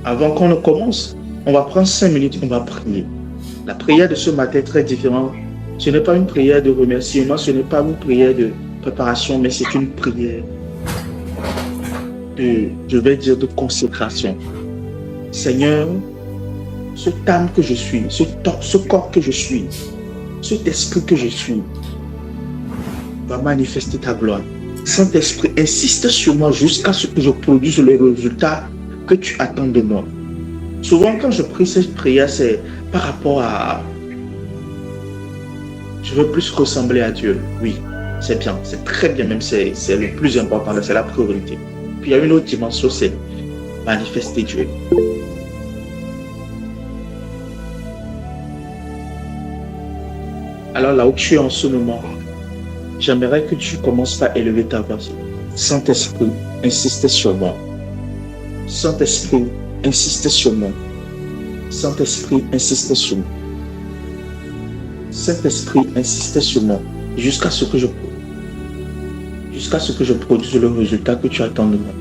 Avant qu'on ne commence, on va prendre 5 minutes, on va prier. La prière de ce matin est très différente. Ce n'est pas une prière de remerciement, ce n'est pas une prière de préparation, mais c'est une prière de consécration. Seigneur, cette âme que je suis, ce corps que je suis, cet esprit que je suis, va manifester ta gloire. Saint-Esprit, insiste sur moi jusqu'à ce que je produise le résultat que tu attends de moi. Souvent, quand je prie cette prière, c'est par rapport à... Je veux plus ressembler à Dieu. Oui, c'est bien, c'est très bien, même c'est le plus important, c'est la priorité. Puis il y a une autre dimension, c'est manifester Dieu. Alors là où tu es en ce moment, j'aimerais que tu commences par élever ta voix. Saint-Esprit, insiste sur moi. Saint-Esprit, insiste sur moi. Saint-Esprit, insiste sur moi. Saint-Esprit, insiste sur moi. Jusqu'à ce que je produise le résultat que tu attends de moi.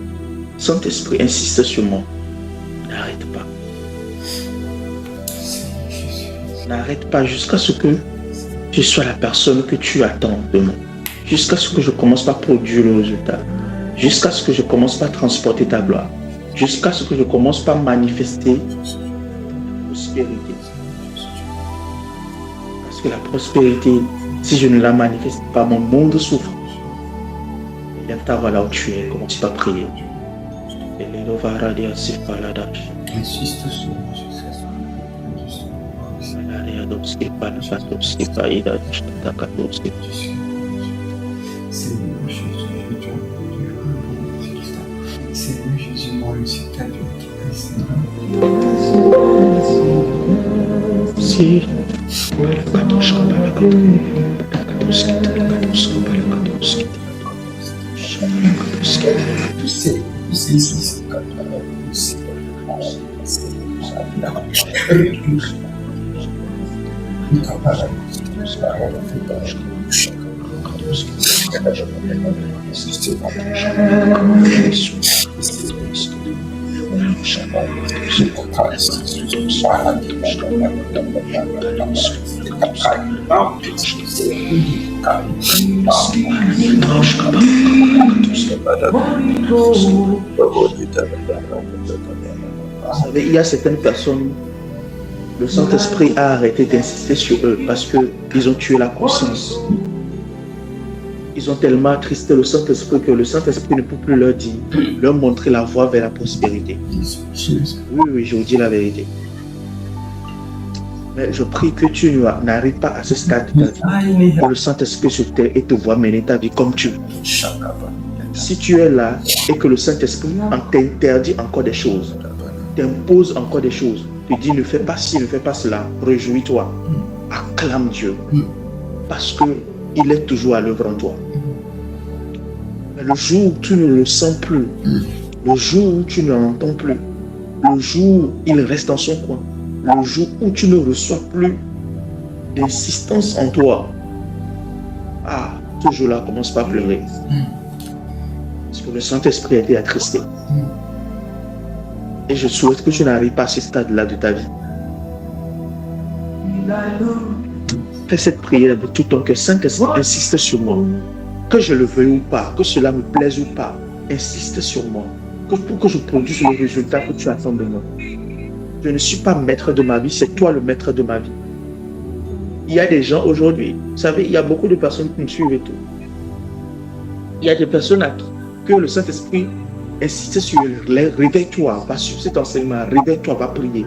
Saint-Esprit, insiste sur moi. N'arrête pas. N'arrête pas jusqu'à ce que je sois la personne que tu attends de moi. Jusqu'à ce que je commence par produire le résultat. Jusqu'à ce que je commence par transporter ta gloire. Jusqu'à ce que je commence par manifester la prospérité. Parce que la prospérité, si je ne la manifeste pas, mon monde souffre. Lève ta voix là où tu es, commence par prier. Insiste sur moi jusqu'à ce Seigneur Jésus, Seigneur Jésus, moi aussi, ta Dieu qui Vous savez, il y a certaines personnes, le Saint-Esprit a arrêté d'insister sur eux parce qu'ils ont tué la conscience. Ils ont tellement attristé le Saint-Esprit que le Saint-Esprit ne peut plus leur montrer la voie vers la prospérité. Oui, je vous dis la vérité. Mais je prie que tu n'arrives pas à ce stade de ta vie, que le Saint-Esprit sur terre et te voit mener ta vie comme tu veux. Si tu es là et que le Saint-Esprit t'interdit encore des choses, t'impose encore des choses, te dit ne fais pas ci, ne fais pas cela, réjouis-toi, acclame Dieu, parce qu'il est toujours à l'œuvre en toi. Mais le jour où tu ne le sens plus, le jour où tu ne l'entends plus, le jour où il reste dans son coin, le jour où tu ne reçois plus d'insistance en toi, ce jour-là, commence par pleurer. Parce que le Saint-Esprit a été attristé. Et je souhaite que tu n'arrives pas à ce stade-là de ta vie. Fais cette prière de tout ton cœur. Saint-Esprit, insiste sur moi. Que je le veuille ou pas, que cela me plaise ou pas, insiste sur moi. Pour que je produise le résultat que tu attends de moi. Je ne suis pas maître de ma vie, c'est toi le maître de ma vie. Il y a des gens aujourd'hui, vous savez, il y a beaucoup de personnes qui me suivent et tout. Il y a des personnes que le Saint-Esprit insiste sur les réveille-toi, va sur cet enseignement, réveille-toi, va prier.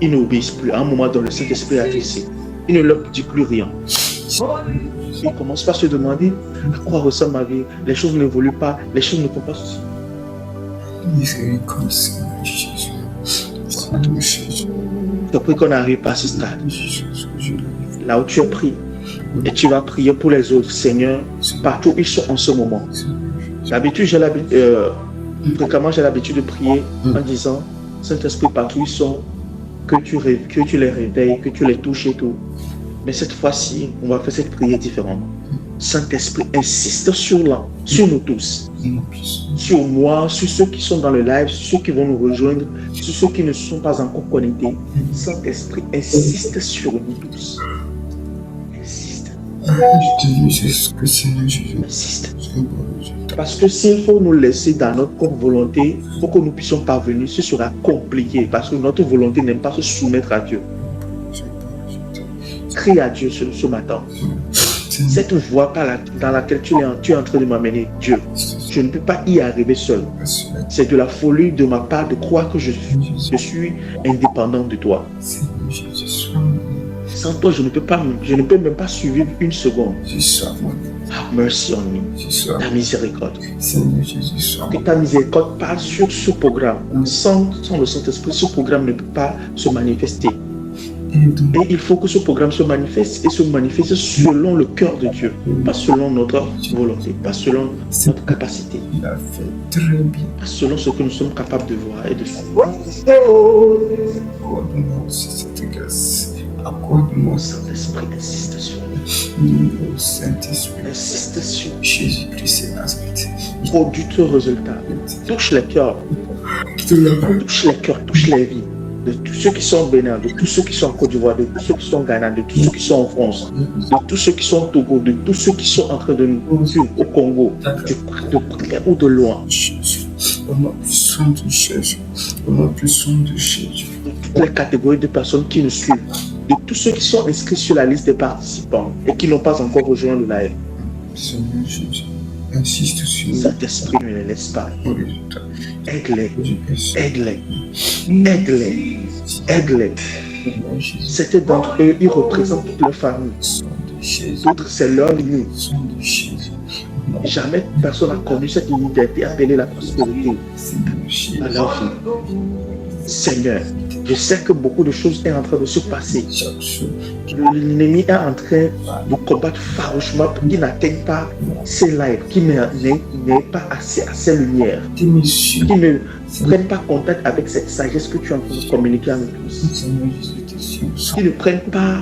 Ils n'obéissent plus. À un moment donné, le Saint-Esprit a laissé. Il ne leur dit plus rien. Ils commencent par se demander à quoi ressemble ma vie. Les choses n'évoluent pas, les choses ne font pas ceci. Je prie qu'on n'arrive pas à ce stade. Là où tu as pris, et tu vas prier pour les autres, Seigneur, partout où ils sont en ce moment. D'habitude, fréquemment, j'ai l'habitude de prier en disant, Saint-Esprit, partout où ils sont, que tu les réveilles, que tu les touches et tout. Mais cette fois-ci, on va faire cette prière différemment. Saint-Esprit, insiste sur nous tous. Nous puissions Sur moi, sur ceux qui sont dans le live, sur ceux qui vont nous rejoindre, sur ceux qui ne sont pas encore connectés. Saint-Esprit, insiste sur nous tous. Insiste, je te dis juste que Seigneur Jésus, insiste. c'est bon résultat. Parce que s'il faut nous laisser dans notre propre volonté pour que nous puissions parvenir, ce sera compliqué. Parce que notre volonté n'aime pas se soumettre à Dieu. C'est bon résultat. Crie à Dieu ce matin. Seigneur, Cette voie dans laquelle tu es en train de m'amener, Dieu, je ne peux pas y arriver seul. C'est de la folie de ma part de croire que je suis indépendant de toi. Seigneur Jésus, sois mon Sans toi, je ne peux même pas survivre une seconde. Jésus, sois mon Have mercy on me. Jésus, sois Ta miséricorde. Seigneur Jésus, sois Que mon ta miséricorde parle sur ce programme. Sans le Saint-Esprit, ce programme ne peut pas se manifester. aide-moi. Et il faut que ce programme se manifeste et se manifeste selon le cœur de Dieu. Pas selon notre volonté, pas selon notre capacité, Il a fait très bien. pas selon ce que nous sommes capables de voir et de faire. Accorde-moi aussi cette grâce. Accorde-moi ça. Saint-Esprit, insiste sur nous. Nous, Saint-Esprit, Insiste sur nous. Jésus-Christ et Nazareth. Produis ce résultat. Touche les cœurs. Quitte la vie. Touche les cœurs, touche les vies. De tous ceux qui sont au Bénin, de tous ceux qui sont en Côte d'Ivoire, de tous ceux qui sont au Ghana, de tous ceux qui sont en France, de tous ceux qui sont au Togo, de tous ceux qui sont en train de nous suivre au Congo, de près ou de loin, Jésus, au nom puissant de Jésus, au nom puissant de Jésus. de toutes les catégories de personnes qui nous suivent, de tous ceux qui sont inscrits sur la liste des participants et qui n'ont pas encore rejoint le live. Seigneur Jésus, insiste sur nous. Saint-Esprit, ne les laisse pas. Au résultat. Aide-les, Jésus, insiste. aide-les, aide-les, aide-les. Seigneur Jésus, Certains d'entre eux, ils représentent toute leur famille. sang de Jésus, D'autres, c'est leur lignée. sang de Jésus. Au nom de Jamais personne n'a connu cette liberté appelée la prospérité Seigneur Jésus, dans leur vie. Seigneur, je sais que beaucoup de choses sont en train de se passer. chaque chose L'ennemi est en train de combattre farouchement pour qu'il n'atteigne pas ces lives, qu'il n'ait pas assez lumière, qui me suit. qu'il ne prenne pas contact avec cette sagesse que tu es en train de communiquer à nous tous, Seigneur Jésus, te suis au sang qu'il ne prenne pas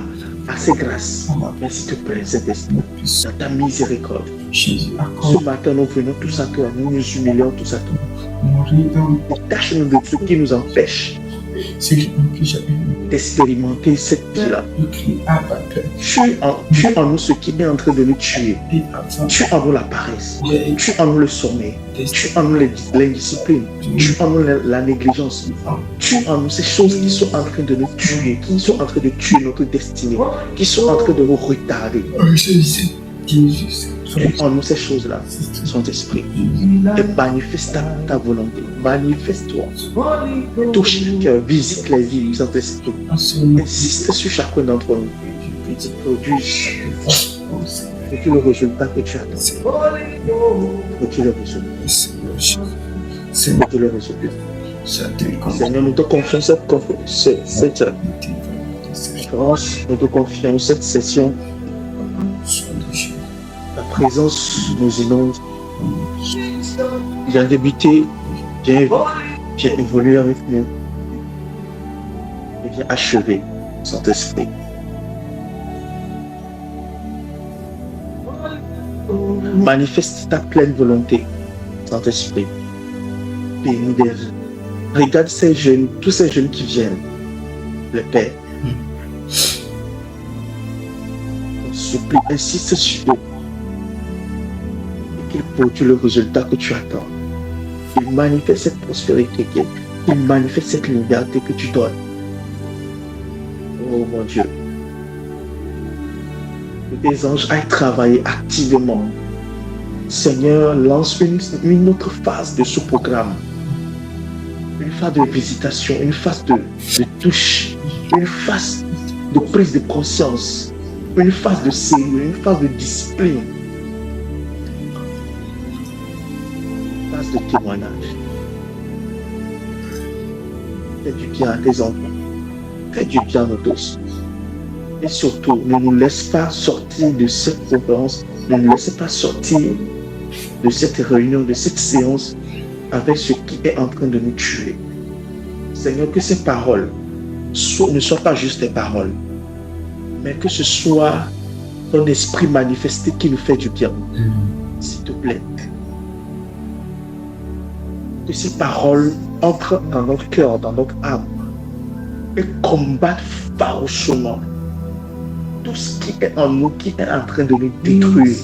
assez grâce. de Mais s'il te plaît, Saint-Esprit, puissant. dans ta miséricorde, Jésus, ce accorde matin nous venons tous à toi, nous nous humilions tous à toi. mourir dans Détache-nous de ce qui nous empêche ce qui empêche à une d'expérimenter cette vie-là. écrit à ma peur. Tue en nous ce qui est en train de nous tuer. Et avant, Tue en nous la paresse. j'ai Tue en nous le sommeil. Tue en nous l'indiscipline. Tue en nous la négligence. Tue en nous ces choses qui sont en train de nous tuer, qui sont en train de tuer notre destinée, qui sont en train de nous retarder. Jésus, Jésus, Tue en nous ces choses-là, Saint-Esprit. Et manifeste ta volonté. Manifeste-toi. Touche les cœurs, visite les vies, Saint-Esprit. Insiste sur chacun d'entre nous. Et tu produis le résultat que tu attends. Produis le résultat. Seigneur, Produis le résultat. ça déconne. Seigneur, nous te confions cette conférence, nous te confions cette session. Ta présence nous inonde. Viens débuter, viens évoluer avec nous. Et viens achever, Saint-Esprit. Manifeste ta pleine volonté, Saint-Esprit. Bénis des vies. Regarde ces jeunes, tous ces jeunes qui viennent, le Père. On supplie, insiste sur eux. Et qu'ils produisent le résultat que tu attends. Qu'ils manifestent cette prospérité, qu'ils manifestent cette liberté que tu donnes. Oh mon Dieu. Que tes anges aillent travailler activement. Seigneur, lance une autre phase de ce programme. Une phase de visitation, une phase de touche, une phase de prise de conscience, une phase de sérieux, une phase de discipline, une phase de témoignage. Fais du bien à tes enfants, fais du bien à nous tous. Et surtout, ne nous laisse pas sortir de cette conférence, ne nous laisse pas sortir de cette réunion, de cette séance avec ce qui est en train de nous tuer. Seigneur, que ces paroles ne soient pas juste des paroles, mais que ce soit ton esprit manifesté qui nous fait du bien. S'il te plaît. Que ces paroles entrent dans notre cœur, dans notre âme et combattent farouchement tout ce qui est en nous, qui est en train de nous détruire,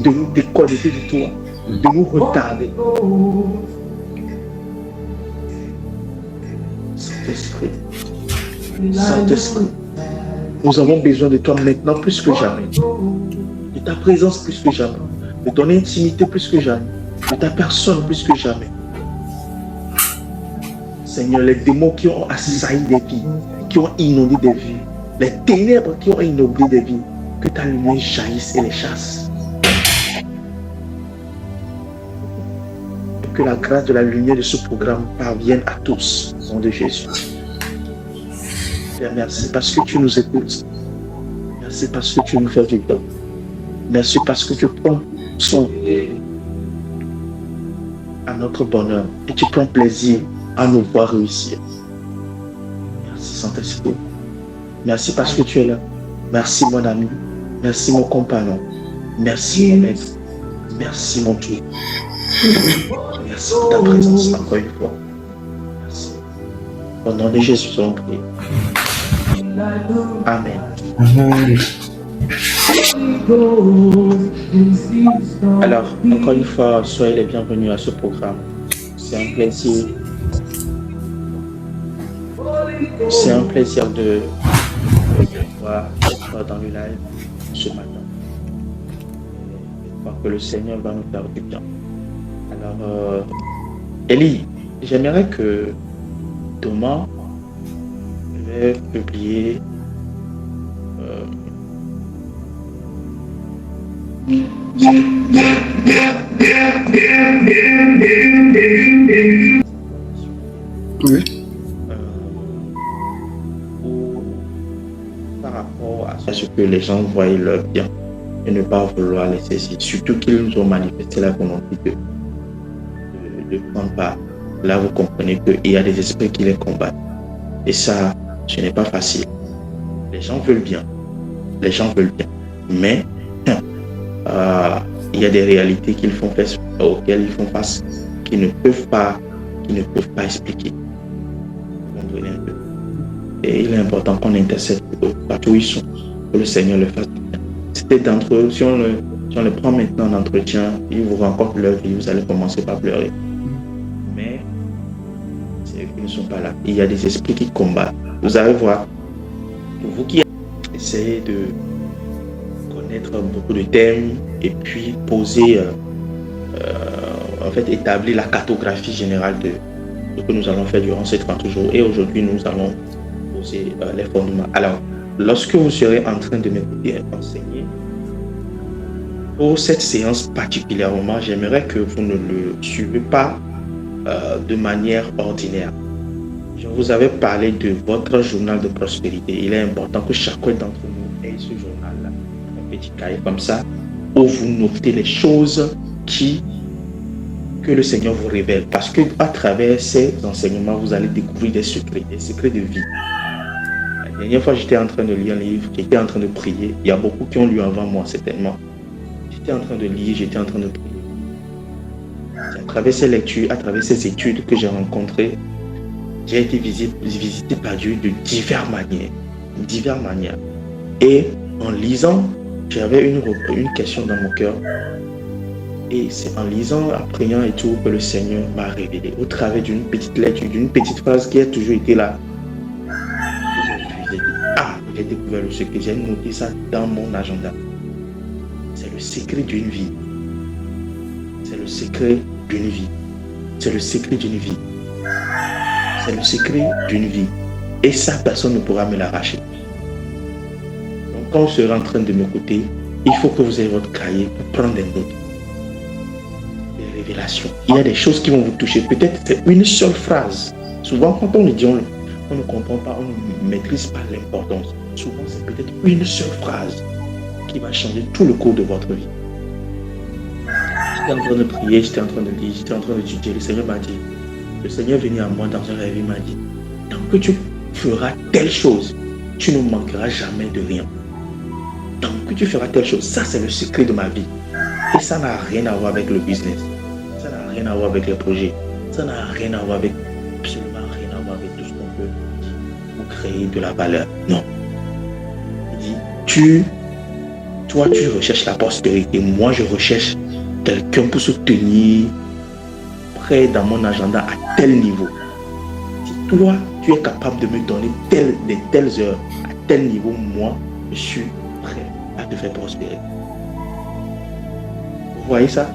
de nous déconnecter de toi, de nous retarder. Saint-Esprit, Saint-Esprit, nous avons besoin de toi maintenant plus que jamais, de ta présence plus que jamais, de ton intimité plus que jamais, de ta personne plus que jamais. Seigneur, les démons qui ont assailli des vies, qui ont inondé des vies, les ténèbres qui ont inondé des vies, que ta lumière jaillisse et les chasse. Que la grâce de la lumière de ce programme parvienne à tous, au nom de Jésus. Père, merci parce que tu nous écoutes. Merci parce que tu nous fais du bien. Merci parce que tu prends soin à notre bonheur et tu prends plaisir à nous voir réussir. Merci Saint-Esprit. Merci parce que tu es là. Merci mon ami. Merci mon compagnon. Merci mon maître. Merci mon Dieu. Merci pour ta présence encore une fois. Merci. Au nom de Jésus, nous prions. Amen. Alors, encore une fois, soyez les bienvenus à ce programme. C'est un plaisir. C'est un plaisir de voir dans le live ce matin. Je crois que le Seigneur va nous faire du bien. Alors, Elie, j'aimerais que demain, je vais publier Oui. Par rapport à ce que les gens voient leur bien et ne pas vouloir les saisir, surtout qu'ils nous ont manifesté la volonté de prendre part. Là, vous comprenez qu'il y a des esprits qui les combattent. Et ça, ce n'est pas facile. Les gens veulent bien. Les gens veulent bien. Mais il y a des réalités qu'ils font face, auxquelles ils font face, qu'ils ne peuvent pas expliquer. Vous comprenez un peu. Et il est important qu'on intercède pour eux, partout où ils sont, que le Seigneur le fasse bien. C'était d'entre eux, si on le prend maintenant en entretien, ils vous rencontrent leur vie, vous allez commencer par pleurer. Mais c'est eux qui ne sont pas là. Il y a des esprits qui combattent. Vous allez voir, pour vous qui essayez de connaître beaucoup de thèmes et puis poser, établir la cartographie générale de ce que nous allons faire durant ces 30 jours. Et aujourd'hui, nous allons poser les fondements. Alors, lorsque vous serez en train de m'écouter enseigner, pour cette séance particulièrement, j'aimerais que vous ne le suivez pas de manière ordinaire. Je vous avais parlé de votre journal de prospérité. Il est important que chacun d'entre nous ait ce journal-là, un petit cahier comme ça, où vous notez les choses que le Seigneur vous révèle. Parce que à travers ces enseignements, vous allez découvrir des secrets de vie. La dernière fois, j'étais en train de lire un livre, j'étais en train de prier. Il y a beaucoup qui ont lu avant moi, certainement. J'étais en train de lire, j'étais en train de prier. C'est à travers ces lectures, à travers ces études que j'ai rencontrées, j'ai été visité par Dieu de diverses manières. Et en lisant, j'avais une question dans mon cœur. Et c'est en lisant, en priant et tout que le Seigneur m'a révélé au travers d'une petite lecture, d'une petite phrase qui a toujours été là. J'ai découvert le secret, j'ai noté ça dans mon agenda. C'est le secret d'une vie. C'est le secret d'une vie. C'est le secret d'une vie. C'est le secret d'une vie. Et ça, personne ne pourra me l'arracher. Donc quand vous serez en train de m'écouter, il faut que vous ayez votre cahier pour prendre des notes. Des révélations. Il y a des choses qui vont vous toucher. Peut-être c'est une seule phrase. Souvent, quand on le dit, on ne comprend pas, on ne maîtrise pas l'importance. Souvent, c'est peut-être une seule phrase qui va changer tout le cours de votre vie. J'étais en train de prier, j'étais en train de lire, j'étais en train d'étudier. Le Seigneur m'a dit, le Seigneur est venu à moi dans un rêve, il m'a dit, tant que tu feras telle chose, tu ne manqueras jamais de rien. Tant que tu feras telle chose. Ça, c'est le secret de ma vie. Et ça n'a rien à voir avec le business. Ça n'a rien à voir avec les projets. Ça n'a rien à voir avec, absolument rien à voir avec tout ce qu'on peut dire pour créer de la valeur. Non. Il dit, toi, tu recherches la prospérité. Moi, je recherche quelqu'un pour se tenir prêt dans mon agenda à tel niveau. Si toi, tu es capable de me donner telles heures à tel niveau, moi, je suis prêt à te faire prospérer. Vous voyez ça?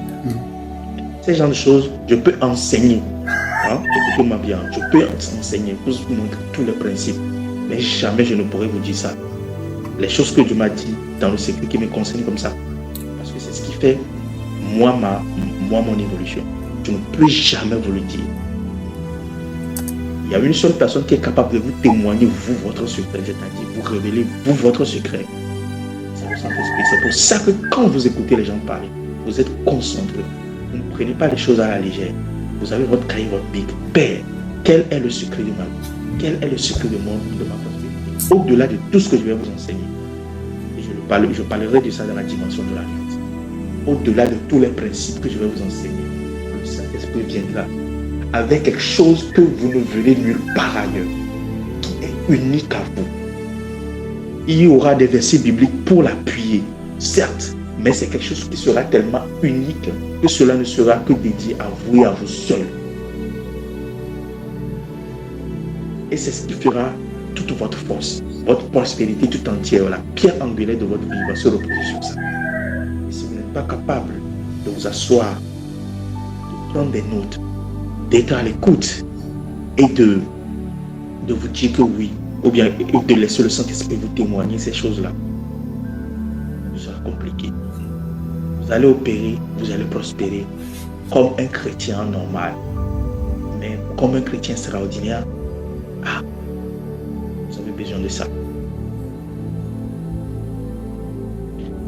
Ces genres de choses, je peux enseigner. Écoutez-moi bien, je peux enseigner pour vous montrer tous les principes. Mais jamais je ne pourrai vous dire ça. Les choses que Dieu m'a dit dans le secret qui me concerne comme ça. Parce que c'est ce qui fait moi mon évolution. Je ne peux jamais vous le dire. Il y a une seule personne qui est capable de vous témoigner, vous, votre secret, c'est-à-dire vous révéler, vous, votre secret. C'est le Saint-Esprit. C'est pour ça que quand vous écoutez les gens parler, vous êtes concentré. Vous ne prenez pas les choses à la légère. Vous avez votre cahier, votre bic. Père, quel est le secret de ma vie? Quel est le secret de ma prospérité? Au-delà de tout ce que je vais vous enseigner. Et je parlerai de ça dans la dimension de l'alliance. Au-delà de tous les principes que je vais vous enseigner, le Saint-Esprit viendra avec quelque chose que vous ne verrez nulle part ailleurs, qui est unique à vous. Il y aura des versets bibliques pour l'appuyer, certes, mais c'est quelque chose qui sera tellement unique que cela ne sera que dédié à vous et à vous seuls. Et c'est ce qui fera toute votre force, votre prospérité tout entière, la pierre angulaire de votre vie va se reposer sur ça. Et si vous n'êtes pas capable de vous asseoir, de prendre des notes, d'être à l'écoute et de vous dire que oui, ou bien de laisser le Saint-Esprit vous témoigner ces choses-là, ça sera compliqué. Vous allez opérer, vous allez prospérer comme un chrétien normal. Mais comme un chrétien extraordinaire, vous avez besoin de ça.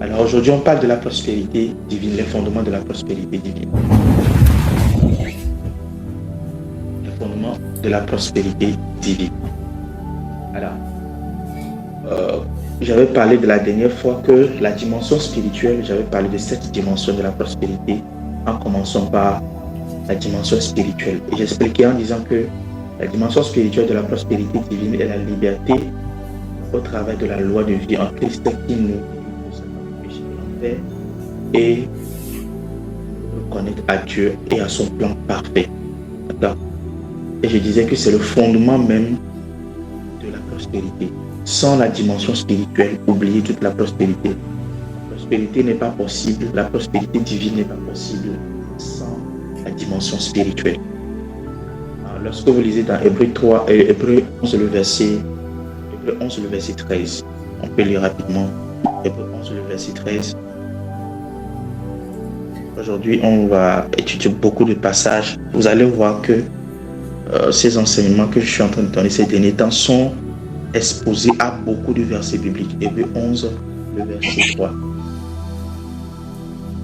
Alors aujourd'hui, on parle de la prospérité divine, les fondements de la prospérité divine. Les fondements de la prospérité divine. Alors, j'avais parlé de la dernière fois que la dimension spirituelle, j'avais parlé de cette dimension de la prospérité en commençant par la dimension spirituelle. Et j'expliquais en disant que la dimension spirituelle de la prospérité divine est la liberté au travers de la loi de vie en Christ qui nous fait et nous connecte à Dieu et à son plan parfait. D'accord? Et je disais que c'est le fondement même de la prospérité. Sans la dimension spirituelle, oubliez toute la prospérité. La prospérité n'est pas possible, la prospérité divine n'est pas possible sans la dimension spirituelle. Alors, lorsque vous lisez dans Hébreux 11, le verset 13, on peut lire rapidement. Hébreux 11, le verset 13. Aujourd'hui, on va étudier beaucoup de passages. Vous allez voir que ces enseignements que je suis en train de donner ces derniers temps sont exposés à beaucoup de versets bibliques. Hébreux 11, le verset 3.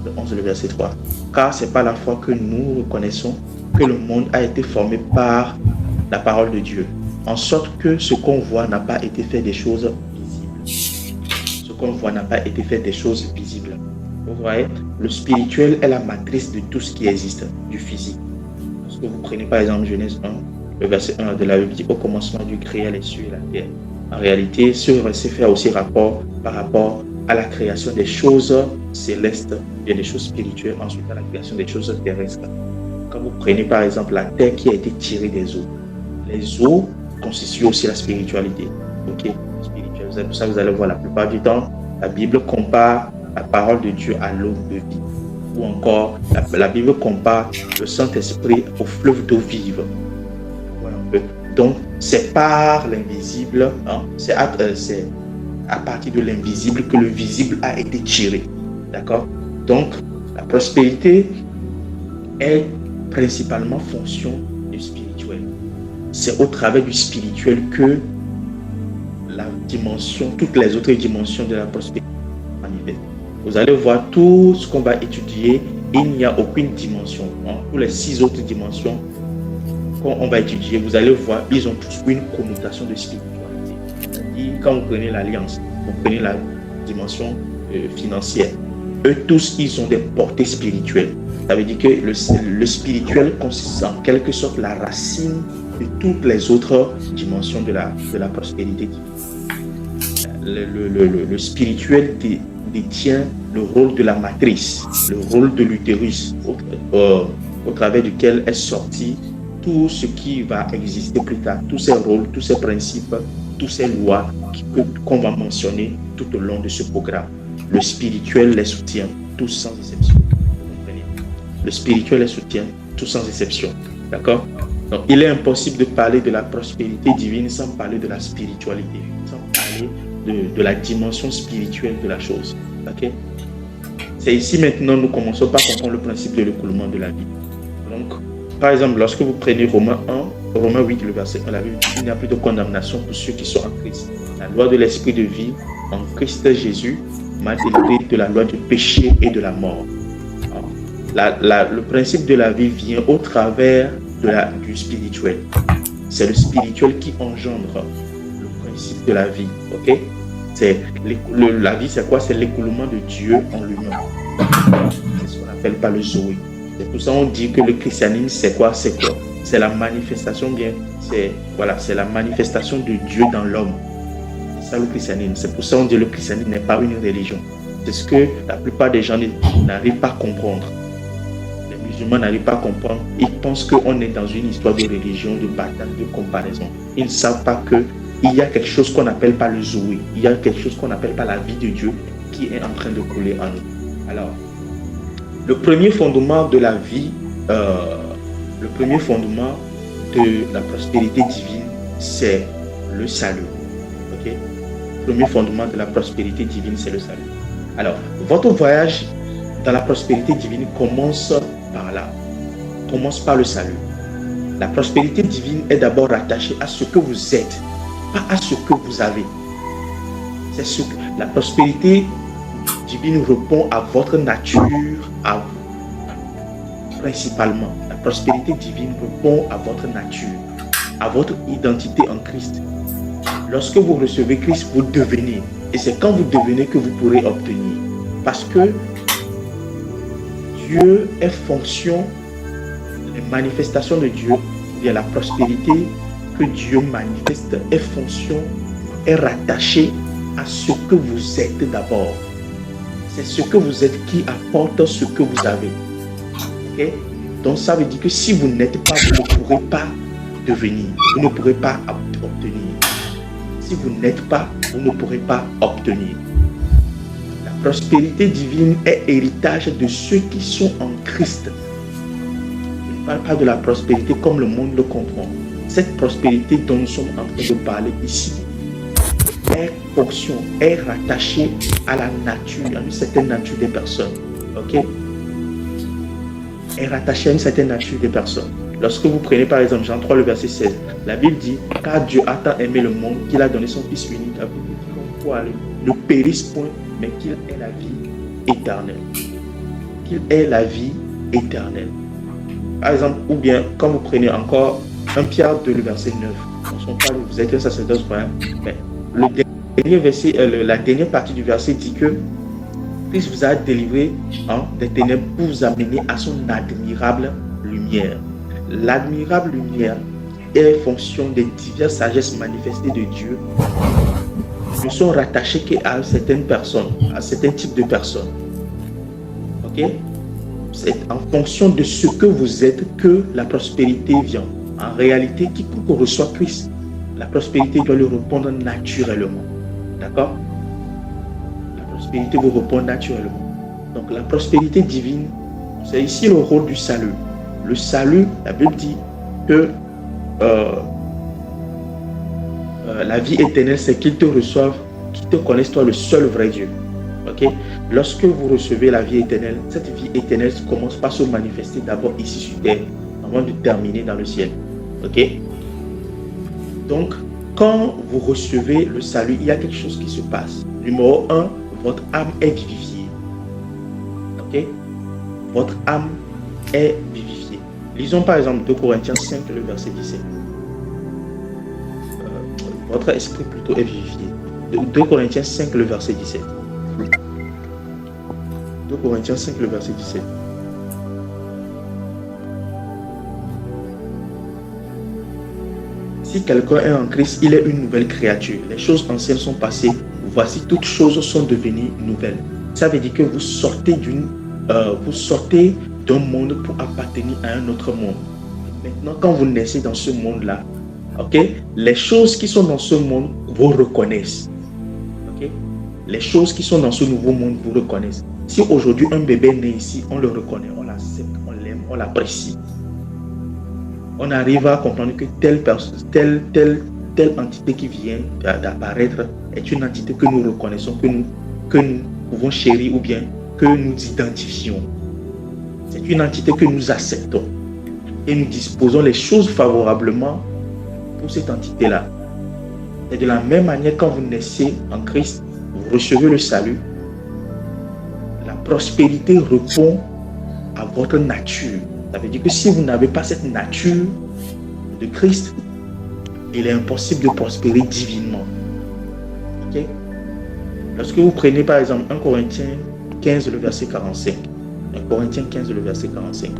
Le 11, le verset 3. Car c'est par la foi que nous reconnaissons que le monde a été formé par la parole de Dieu, en sorte que ce qu'on voit n'a pas été fait des choses visibles. Ce qu'on voit n'a pas été fait des choses visibles. Vous voyez, le spirituel est la matrice de tout ce qui existe, du physique. Parce que vous prenez par exemple Genèse 1, le verset 1 de la Bible dit: au commencement Dieu créa les cieux et la terre. En réalité, ce verset fait aussi rapport par rapport à la création des choses célestes et des choses spirituelles, ensuite à la création des choses terrestres. Quand vous prenez par exemple la terre qui a été tirée des eaux, les eaux constituent aussi la spiritualité. Ok, spirituelle. C'est pour ça que vous allez voir la plupart du temps, la Bible compare la parole de Dieu à l'eau de vie. Ou encore, la Bible compare le Saint-Esprit au fleuve d'eau vive. Voilà un peu. Donc, c'est par l'invisible, c'est à partir de l'invisible que le visible a été tiré. D'accord? Donc, la prospérité est principalement fonction du spirituel. C'est au travers du spirituel que la dimension, toutes les autres dimensions de la prospérité manifestent. Vous allez voir tout ce qu'on va étudier, il n'y a aucune dimension. Tous les 6 autres dimensions qu'on va étudier, vous allez voir, ils ont tous une connotation de spiritualité. C'est-à-dire, quand vous prenez l'alliance, vous prenez la dimension financière. Eux tous, ils ont des portées spirituelles. Ça veut dire que le spirituel consiste en quelque sorte la racine de toutes les autres dimensions de la prospérité divine. Le spirituel détient le rôle de la matrice, le rôle de l'utérus, au travers duquel est sorti tout ce qui va exister plus tard, tous ces rôles, tous ces principes, toutes ces lois qu'on va mentionner tout au long de ce programme. Le spirituel les soutient, tous sans exception. Vous comprenez? Le spirituel les soutient, tous sans exception. D'accord? Donc, il est impossible de parler de la prospérité divine sans parler de la spiritualité, sans parler de la dimension spirituelle de la chose. Ok? C'est ici maintenant nous commençons par comprendre le principe de l'écoulement de la vie. Donc, par exemple, lorsque vous prenez Romains 8, le verset 1, la Bible dit qu'il n'y a plus de condamnation pour ceux qui sont en Christ. La loi de l'esprit de vie en Christ Jésus m'a délivré de la loi du péché et de la mort. Le principe de la vie vient au travers du spirituel. C'est le spirituel qui engendre le principe de la vie. Ok? La vie, c'est quoi? C'est l'écoulement de Dieu en lui-même. C'est ce qu'on appelle pas le Zoé. C'est pour ça qu'on dit que le christianisme, c'est quoi? C'est la manifestation c'est la manifestation de Dieu dans l'homme. C'est ça le christianisme. C'est pour ça qu'on dit que le christianisme n'est pas une religion. C'est ce que la plupart des gens n'arrivent pas à comprendre. Les musulmans n'arrivent pas à comprendre. Ils pensent qu'on est dans une histoire de religion, de bataille, de comparaison. Ils ne savent pas qu'il y a quelque chose qu'on n'appelle pas le Zoé. Il y a quelque chose qu'on n'appelle pas la vie de Dieu qui est en train de couler en nous. Alors, le premier fondement de la vie, le premier fondement de la prospérité divine, c'est le salut. Okay? Le premier fondement de la prospérité divine, c'est le salut. Alors, votre voyage dans la prospérité divine commence par là. Commence par le salut. La prospérité divine est d'abord rattachée à ce que vous êtes, pas à ce que vous avez. C'est ce que la prospérité divine répond à votre nature, à vous. Principalement, la prospérité divine répond à votre nature, à votre identité en Christ. Lorsque vous recevez Christ, vous devenez. Et c'est quand vous devenez que vous pourrez obtenir. Parce que Dieu est fonction, les manifestations de Dieu, et la prospérité que Dieu manifeste est fonction, est rattachée à ce que vous êtes d'abord. C'est ce que vous êtes qui apporte ce que vous avez. Okay? Donc ça veut dire que si vous n'êtes pas, vous ne pourrez pas devenir. Vous ne pourrez pas obtenir. Si vous n'êtes pas, vous ne pourrez pas obtenir. La prospérité divine est héritage de ceux qui sont en Christ. Je ne parle pas de la prospérité comme le monde le comprend. Cette prospérité dont nous sommes en train de parler ici est rattachée à la nature, à une certaine nature des personnes. Ok? Est rattachée à une certaine nature des personnes. Lorsque vous prenez par exemple Jean 3, le verset 16, la Bible dit, car Dieu a tant aimé le monde qu'il a donné son Fils unique afin que quiconque ne périsse point, mais qu'il ait la vie éternelle. Qu'il ait la vie éternelle. Par exemple, ou bien quand vous prenez encore 1 Pierre 2, le verset 9, on parle, vous êtes un sacerdoce royal, mais le dernier verset, la dernière partie du verset dit que Christ vous a délivré des ténèbres pour vous amener à son admirable lumière. L'admirable lumière est fonction des diverses sagesses manifestées de Dieu ne sont rattachées qu'à certaines personnes, à certains types de personnes. Ok? C'est en fonction de ce que vous êtes que la prospérité vient. En réalité, quiconque reçoit Christ, la prospérité doit lui répondre naturellement. D'accord? La prospérité vous répond naturellement. Donc la prospérité divine, c'est ici le rôle du salut. Le salut, la Bible dit que la vie éternelle, c'est qu'ils te reçoivent, qu'ils te connaissent toi le seul vrai Dieu. Ok? Lorsque vous recevez la vie éternelle, cette vie éternelle commence par se manifester d'abord ici sur terre, avant de terminer dans le ciel. Ok? Donc, quand vous recevez le salut, il y a quelque chose qui se passe. Numéro 1, votre âme est vivifiée. Ok? Votre âme est vivifiée. Lisons par exemple 2 Corinthiens 5, le verset 17. Votre esprit plutôt est vivifié. 2 Corinthiens 5, le verset 17. Corinthiens 5, le verset 17. Si quelqu'un est en Christ, il est une nouvelle créature. Les choses anciennes sont passées. Voici, toutes choses sont devenues nouvelles. Ça veut dire que vous sortez d'un monde pour appartenir à un autre monde. Maintenant, quand vous naissez dans ce monde-là, les choses qui sont dans ce monde vous reconnaissent. Les choses qui sont dans ce nouveau monde vous reconnaissent. Si aujourd'hui un bébé naît ici, on le reconnaît, on l'accepte, on l'aime, on l'apprécie. On arrive à comprendre que telle entité qui vient d'apparaître est une entité que nous reconnaissons, que nous pouvons chérir ou bien que nous identifions. C'est une entité que nous acceptons et nous disposons les choses favorablement pour cette entité-là. Et de la même manière, quand vous naissez en Christ, vous recevez le salut, la prospérité répond à votre nature. Ça veut dire que si vous n'avez pas cette nature de Christ, il est impossible de prospérer divinement. Lorsque vous prenez par exemple 1 Corinthiens 15, le verset 45. 1 Corinthiens 15, le verset 45.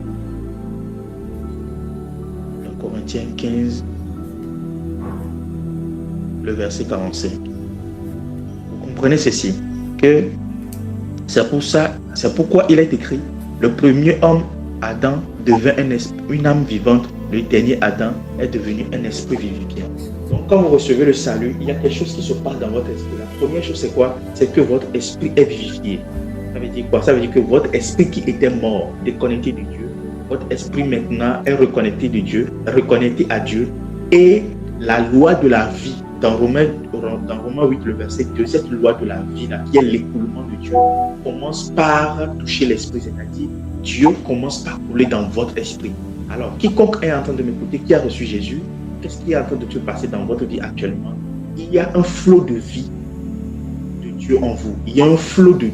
1 Corinthiens 15, le verset 45. Vous comprenez ceci, que c'est pourquoi il est écrit, le premier homme, Adam, devint une âme vivante, le dernier Adam est devenu un esprit vivifiant. Donc quand vous recevez le salut, il y a quelque chose qui se passe dans votre esprit. La première chose c'est quoi? C'est que votre esprit est vivifié. Ça veut dire quoi? Ça veut dire que votre esprit qui était mort, déconnecté de Dieu, votre esprit maintenant est reconnecté de Dieu, reconnecté à Dieu, et la loi de la vie, dans Romains 8, le verset 2, cette loi de la vie, là, qui est l'écoulement de Dieu, commence par toucher l'esprit, c'est-à-dire Dieu commence par couler dans votre esprit. Alors, quiconque est en train de m'écouter, qui a reçu Jésus, qu'est-ce qui est en train de se passer dans votre vie actuellement? Il y a un flot de vie de Dieu en vous. Il y a un flot de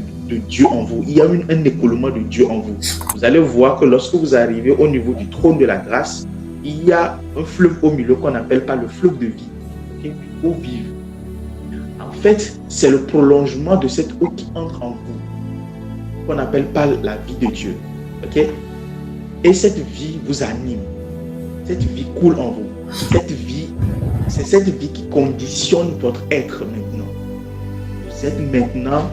Dieu en vous. Il y a un écoulement de Dieu en vous. Vous allez voir que lorsque vous arrivez au niveau du trône de la grâce, il y a un fleuve au milieu qu'on n'appelle pas le fleuve de vie, une eau vive. En fait, c'est le prolongement de cette eau qui entre en vous, qu'on n'appelle pas la vie de Dieu. Et cette vie vous anime. Cette vie coule en vous. Cette vie, c'est cette vie qui conditionne votre être maintenant. Vous êtes maintenant,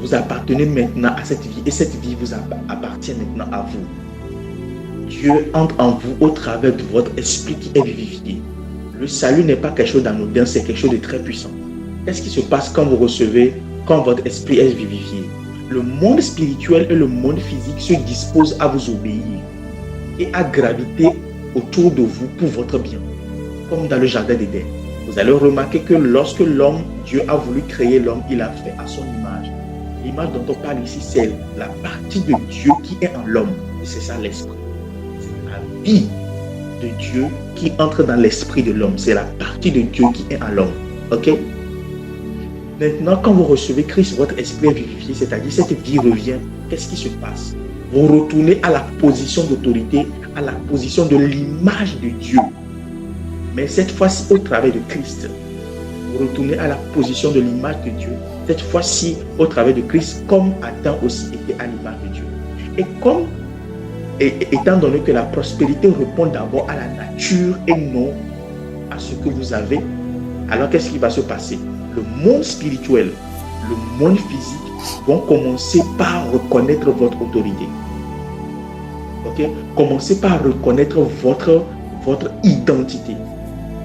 vous appartenez maintenant à cette vie et cette vie vous appartient maintenant à vous. Dieu entre en vous au travers de votre esprit qui est vivifié. Le salut n'est pas quelque chose d'anodin, c'est quelque chose de très puissant. Qu'est-ce qui se passe quand vous recevez, quand votre esprit est vivifié? Le monde spirituel et le monde physique se disposent à vous obéir et à graviter autour de vous pour votre bien, comme dans le jardin d'Éden. Vous allez remarquer que lorsque Dieu a voulu créer l'homme, il l'a fait à son image. L'image dont on parle ici, c'est la partie de Dieu qui est en l'homme. Et c'est ça l'esprit. C'est la vie de Dieu qui entre dans l'esprit de l'homme. C'est la partie de Dieu qui est en l'homme. Ok? Maintenant, quand vous recevez Christ, votre esprit est vivifié, c'est-à-dire cette vie revient. Qu'est-ce qui se passe? Vous retournez à la position d'autorité, à la position de l'image de Dieu. Mais cette fois-ci au travers de Christ. Vous retournez à la position de l'image de Dieu. Cette fois-ci au travers de Christ, comme Adam aussi était à l'image de Dieu. Étant donné que la prospérité répond d'abord à la nature et non à ce que vous avez, alors qu'est-ce qui va se passer? Le monde spirituel, le monde physique vont commencer par reconnaître votre autorité. Commencez par reconnaître votre identité.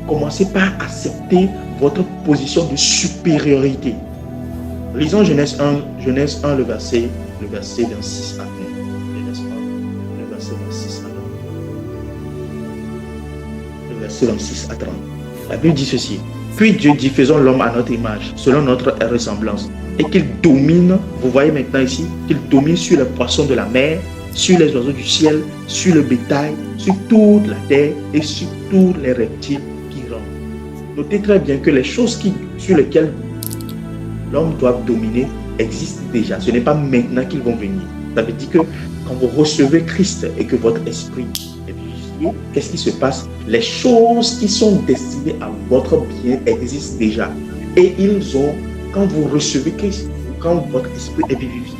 Commencez par accepter votre position de supériorité. Lisons Genèse 1, le verset 26 à 1. Genèse 1, le verset 26 à 1. Le verset 26 à 30. La Bible dit ceci. Puis Dieu dit, faisons l'homme à notre image, selon notre ressemblance. Et qu'il domine, vous voyez maintenant ici, qu'il domine sur les poissons de la mer, sur les oiseaux du ciel, sur le bétail, sur toute la terre et sur tous les reptiles qui rampent. Notez très bien que les choses sur lesquelles l'homme doit dominer existent déjà. Ce n'est pas maintenant qu'ils vont venir. Ça veut dire que quand vous recevez Christ et que votre esprit est vivifié, qu'est-ce qui se passe? Les choses qui sont destinées à votre bien existent déjà. Et quand vous recevez Christ, quand votre esprit est vivifié,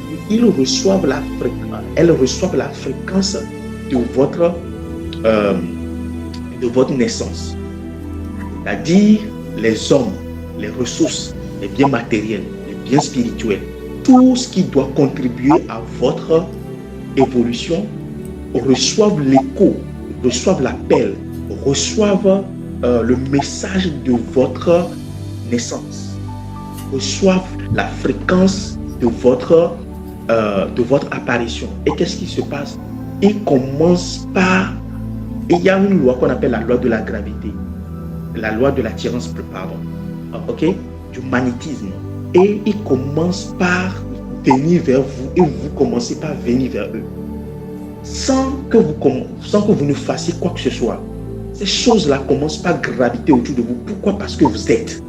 elles reçoivent la fréquence de votre naissance. C'est-à-dire les hommes, les ressources, les biens matériels, les biens spirituels, tout ce qui doit contribuer à votre évolution reçoivent l'écho, reçoivent l'appel, reçoivent le message de votre naissance, reçoivent la fréquence de votre apparition. Et qu'est-ce qui se passe? Il commence par... Il y a une loi qu'on appelle la loi de la gravité, la loi de l'attirance, pardon, ok, du magnétisme. Et il commence par venir vers vous et vous commencez par venir vers eux. Sans que vous ne fassiez quoi que ce soit. Ces choses-là commencent par graviter autour de vous. Pourquoi? Parce que vous êtes.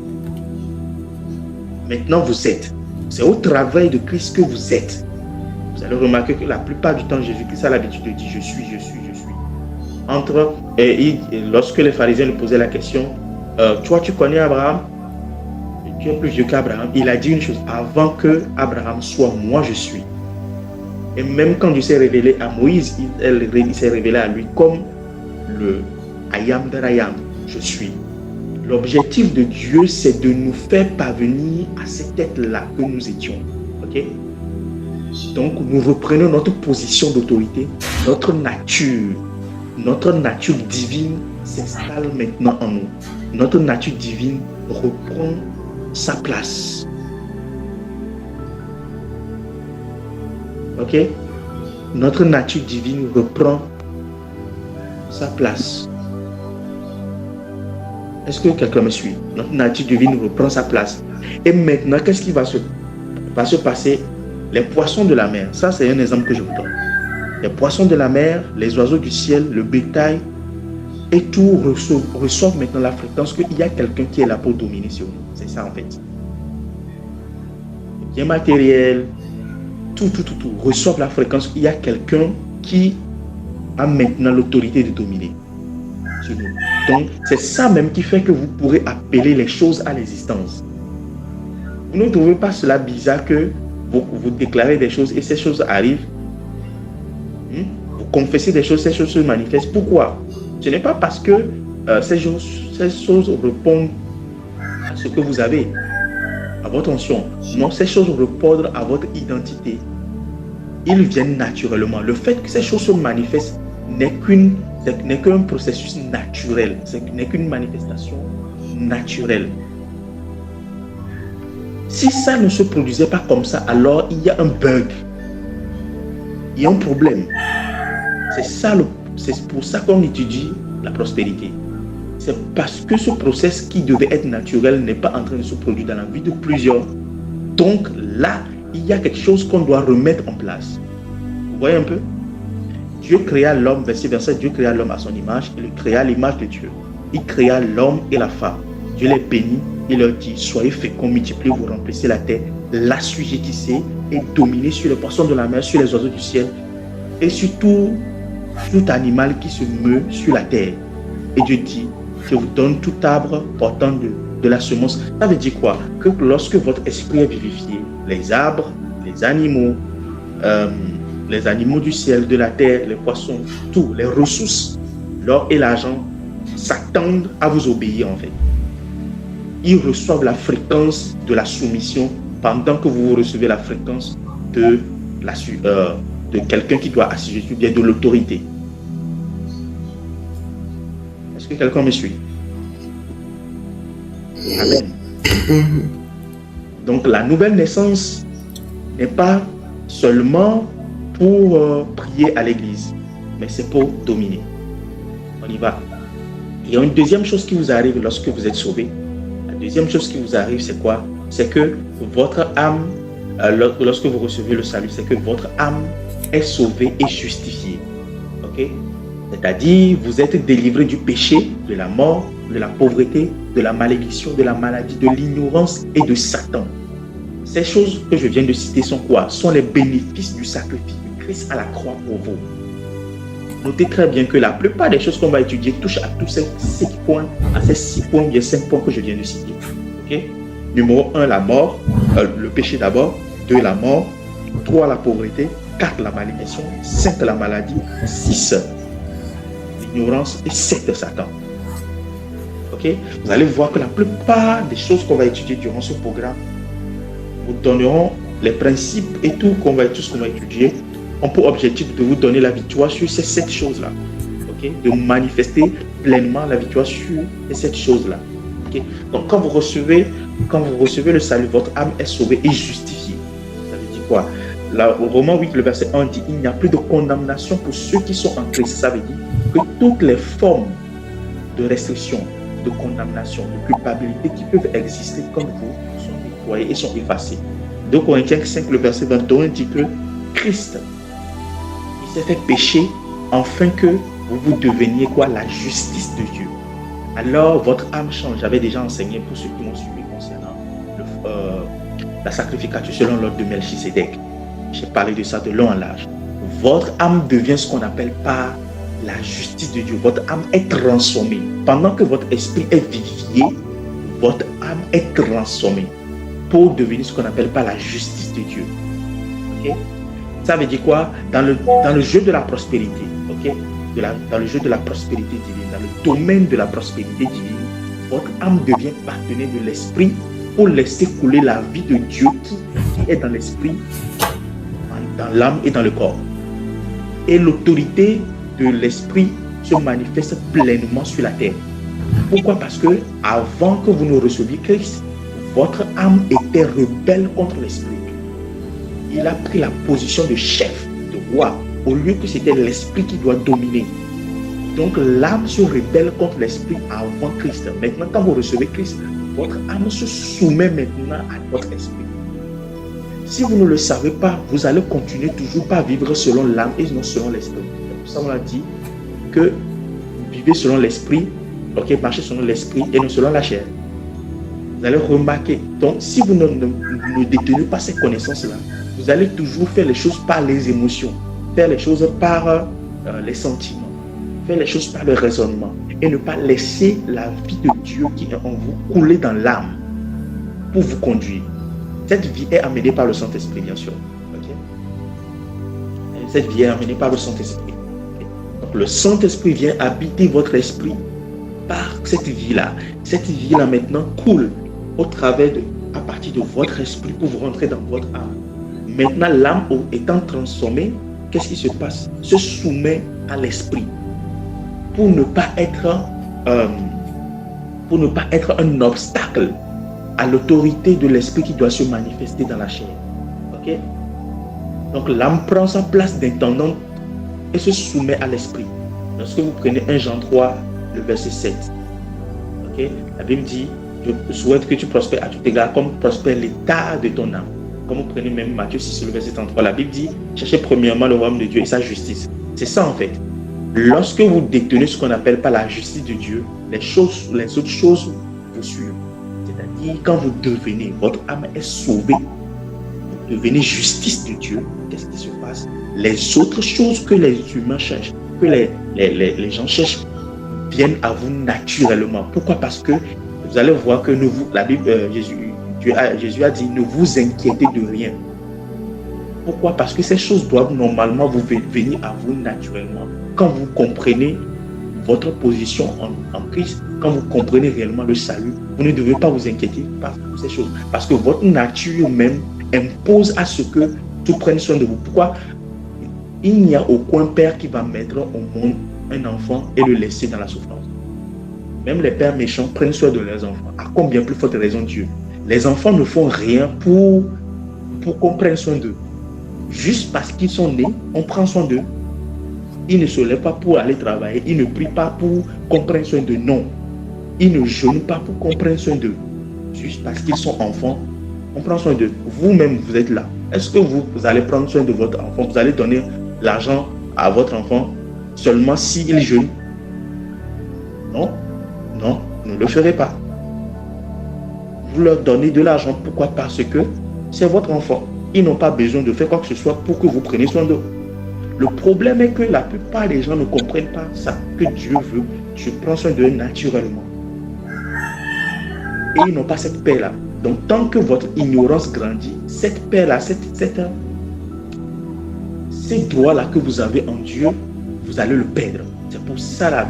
Maintenant, vous êtes. C'est au travail de Christ que vous êtes. Vous allez remarquer que la plupart du temps, Jésus-Christ a l'habitude de dire « je suis, je suis, je suis ». Lorsque les pharisiens lui posaient la question, toi tu connais Abraham? Tu es plus vieux qu'Abraham. Il a dit une chose, avant que Abraham soit, moi je suis. Et même quand Dieu s'est révélé à Moïse, il s'est révélé à lui comme le I am that I am, je suis. L'objectif de Dieu, c'est de nous faire parvenir à cette tête-là que nous étions. Ok? Donc, nous reprenons notre position d'autorité, notre nature divine s'installe maintenant en nous. Notre nature divine reprend sa place. Ok? Notre nature divine reprend sa place. Est-ce que quelqu'un me suit? Notre nature divine reprend sa place. Et maintenant, qu'est-ce qui va se passer? Les poissons de la mer, ça c'est un exemple que je vous donne. Les poissons de la mer, les oiseaux du ciel, le bétail, et tout reçoivent maintenant la fréquence qu'il y a quelqu'un qui est là pour dominer sur nous. C'est ça en fait. Les biens matériels, tout reçoivent la fréquence. Il y a quelqu'un qui a maintenant l'autorité de dominer sur nous. Donc, c'est ça même qui fait que vous pourrez appeler les choses à l'existence. Vous ne trouvez pas cela bizarre que vous déclarez des choses et ces choses arrivent? Vous confessez des choses, ces choses se manifestent. Pourquoi? Ce n'est pas parce que ces choses répondent à ce que vous avez, à votre onction. Non, ces choses répondent à votre identité. Ils viennent naturellement. Le fait que ces choses se manifestent n'est qu'un processus naturel. Ce n'est qu'une manifestation naturelle. Si ça ne se produisait pas comme ça, alors il y a un bug. Il y a un problème. C'est pour ça qu'on étudie la prospérité. C'est parce que ce processus qui devait être naturel n'est pas en train de se produire dans la vie de plusieurs. Donc là, il y a quelque chose qu'on doit remettre en place. Vous voyez un peu? Dieu créa l'homme, verset 27, Dieu créa l'homme à son image, il créa à l'image de Dieu. Il créa l'homme et la femme. Dieu les bénit, il leur dit, soyez féconds, multipliez-vous, remplissez la terre, l'assujettissez et dominez sur les poissons de la mer, sur les oiseaux du ciel et sur tout animal qui se meut sur la terre. Et Dieu dit, je vous donne tout arbre portant de la semence. Ça veut dire quoi? Que lorsque votre esprit est vivifié, les arbres, les animaux du ciel, de la terre, les poissons, tout, les ressources, l'or et l'argent s'attendent à vous obéir en fait. Ils reçoivent la fréquence de la soumission pendant que vous recevez la fréquence de quelqu'un qui doit assujettir, bien de l'autorité. Est-ce que quelqu'un me suit? Amen. Donc la nouvelle naissance n'est pas seulement pour prier à l'église, mais c'est pour dominer. On y va. Il y a une deuxième chose qui vous arrive lorsque vous êtes sauvé. La deuxième chose qui vous arrive, c'est quoi? C'est que votre âme, lorsque vous recevez le salut, c'est que votre âme est sauvée et justifiée. Ok? C'est-à-dire, vous êtes délivré du péché, de la mort, de la pauvreté, de la malédiction, de la maladie, de l'ignorance et de Satan. Ces choses que je viens de citer sont quoi? Sont les bénéfices du sacrifice de Christ à la croix pour vous. Notez très bien que la plupart des choses qu'on va étudier touchent à tous ces 6 points, il y a 5 points que je viens de citer. Okay? Numéro 1, la mort, le péché d'abord. 2, la mort. 3, la pauvreté. 4, la malédiction. 5, la maladie. 6, l'ignorance. Et 7, Satan. Ok? Vous allez voir que la plupart des choses qu'on va étudier durant ce programme vous donneront les principes et tout ce qu'on va étudier ont pour objectif de vous donner la victoire sur ces 7 choses-là. Okay? De manifester pleinement la victoire sur ces 7 choses-là. Okay? Donc, quand vous recevez le salut, votre âme est sauvée et justifiée. Ça veut dire quoi? Là, au Romains 8, le verset 1 dit: il n'y a plus de condamnation pour ceux qui sont en Christ. Ça veut dire que toutes les formes de restriction, de condamnation, de culpabilité qui peuvent exister comme vous sont nettoyées et sont effacées. 2 Corinthiens 5, le verset 21 dit que Christ, il s'est fait pécher afin que vous deveniez quoi? La justice de Dieu. Alors votre âme change. J'avais déjà enseigné pour ceux qui m'ont suivi concernant la sacrificature selon l'ordre de Melchisédek. J'ai parlé de ça de long en large. Votre âme devient ce qu'on appelle par la justice de Dieu. Votre âme est transformée. Pendant que votre esprit est vivifié, votre âme est transformée pour devenir ce qu'on appelle par la justice de Dieu. Okay? Ça veut dire quoi? Dans le jeu de la prospérité, okay? Dans le jeu de la prospérité divine, dans le domaine de la prospérité divine, votre âme devient partenaire de l'esprit pour laisser couler la vie de Dieu qui est dans l'esprit, dans l'âme et dans le corps. Et l'autorité de l'esprit se manifeste pleinement sur la terre. Pourquoi? Parce que avant que vous ne receviez Christ, votre âme était rebelle contre l'esprit. Il a pris la position de chef, de roi, au lieu que c'était l'esprit qui doit dominer. Donc l'âme se rebelle contre l'esprit avant Christ. Maintenant, quand vous recevez Christ, votre âme se soumet maintenant à votre esprit. Si vous ne le savez pas, vous allez continuer toujours par vivre selon l'âme et non selon l'esprit. C'est pour ça qu'on a dit que vivez selon l'esprit, ok, marchez selon l'esprit et non selon la chair. Vous allez remarquer, donc si vous ne détenez pas ces connaissances-là, vous allez toujours faire les choses par les émotions, faire les choses par les sentiments, faire les choses par le raisonnement et ne pas laisser la vie de Dieu qui est en vous couler dans l'âme pour vous conduire. Cette vie est amenée par le Saint-Esprit, bien sûr. Okay? Cette vie est amenée par le Saint-Esprit. Okay? Donc le Saint-Esprit vient habiter votre esprit par cette vie-là. Cette vie-là maintenant coule à partir de votre esprit pour vous rentrer dans votre âme. Maintenant, l'âme étant transformée, qu'est-ce qui se passe? Se soumet à l'esprit pour ne pas être un obstacle à l'autorité de l'esprit qui doit se manifester dans la chair. Ok? Donc l'âme prend sa place d'intendant et se soumet à l'esprit. Lorsque vous prenez 1 Jean 3, le verset 7, ok? La Bible dit: je souhaite que tu prospères à tout égard comme prospère l'état de ton âme. Comme vous prenez même Matthieu 6, le verset 33, la Bible dit: cherchez premièrement le royaume de Dieu et sa justice. C'est ça en fait. Lorsque vous détenez ce qu'on appelle pas la justice de Dieu, les autres choses vous suivent. C'est-à-dire, quand vous devenez, votre âme est sauvée, vous devenez justice de Dieu, qu'est-ce qui se passe? Les autres choses que les humains cherchent, que les gens cherchent, viennent à vous naturellement. Pourquoi? Parce que vous allez voir que la Bible, Jésus a dit: ne vous inquiétez de rien. Pourquoi? Parce que ces choses doivent normalement venir à vous naturellement. Quand vous comprenez votre position en Christ, quand vous comprenez réellement le salut, vous ne devez pas vous inquiéter par ces choses. Parce que votre nature même impose à ce que tout prenne soin de vous. Pourquoi? Il n'y a aucun père qui va mettre au monde un enfant et le laisser dans la souffrance. Même les pères méchants prennent soin de leurs enfants. À combien plus forte raison Dieu? Les enfants ne font rien pour qu'on prenne soin d'eux. Juste parce qu'ils sont nés, on prend soin d'eux. Ils ne se lèvent pas pour aller travailler. Ils ne prient pas pour qu'on prenne soin d'eux. Non. Ils ne jeûnent pas pour qu'on prenne soin d'eux. Juste parce qu'ils sont enfants, on prend soin d'eux. Vous-même, vous êtes là. Est-ce que vous allez prendre soin de votre enfant? Vous allez donner l'argent à votre enfant seulement s'il jeûne? Non. Non, ne le ferez pas. Vous leur donnez de l'argent. Pourquoi? Parce que c'est votre enfant. Ils n'ont pas besoin de faire quoi que ce soit pour que vous preniez soin d'eux. Le problème est que la plupart des gens ne comprennent pas ça, que Dieu veut. Je prends soin d'eux naturellement. Et ils n'ont pas cette paix-là. Donc, tant que votre ignorance grandit, cette paix-là, ces droits-là que vous avez en Dieu, vous allez le perdre. C'est pour ça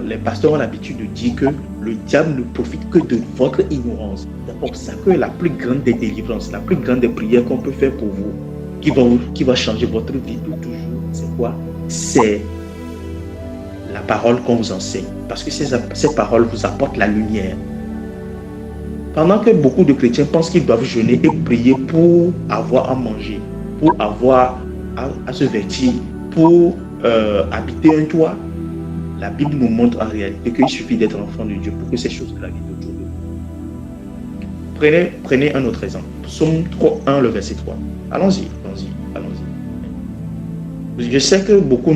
les pasteurs ont l'habitude de dire que le diable ne profite que de votre ignorance. C'est pour ça que la plus grande des délivrances, la plus grande des prières qu'on peut faire pour vous, qui va changer votre vie pour toujours, c'est quoi? C'est la parole qu'on vous enseigne. Parce que ces paroles vous apportent la lumière. Pendant que beaucoup de chrétiens pensent qu'ils doivent jeûner et prier pour avoir à manger, pour avoir à se vêtir, pour habiter un toit, la Bible nous montre en réalité qu'il suffit d'être enfant de Dieu pour que ces choses-là viennent autour de vous. Prenez un autre exemple. Psaume 1, le verset 3. Allons-y. Je sais que beaucoup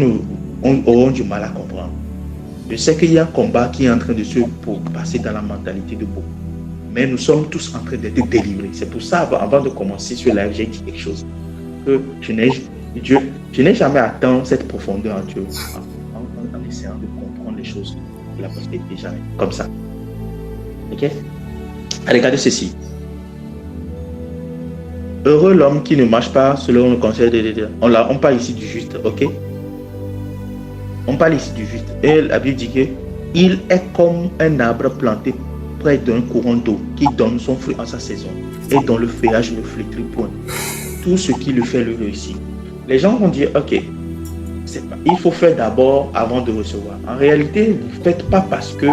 auront du mal à comprendre. Je sais qu'il y a un combat qui est en train de se passer dans la mentalité de beaucoup. Mais nous sommes tous en train d'être délivrés. C'est pour ça, avant de commencer sur la j'ai dit quelque chose. Que je n'ai jamais atteint cette profondeur en Dieu en essayant de comprendre les choses de la postérité, jamais. Comme ça. Ok? Allez, regardez ceci. Heureux l'homme qui ne marche pas selon le conseil de Dieu. On parle ici du juste, ok? On parle ici du juste. Et la Bible dit qu'il est comme un arbre planté près d'un courant d'eau qui donne son fruit en sa saison et dont le feuillage ne flétrit point. Tout ce qui le fait le réussit. Les gens vont dire, ok, il faut faire d'abord avant de recevoir. En réalité, vous ne faites pas parce que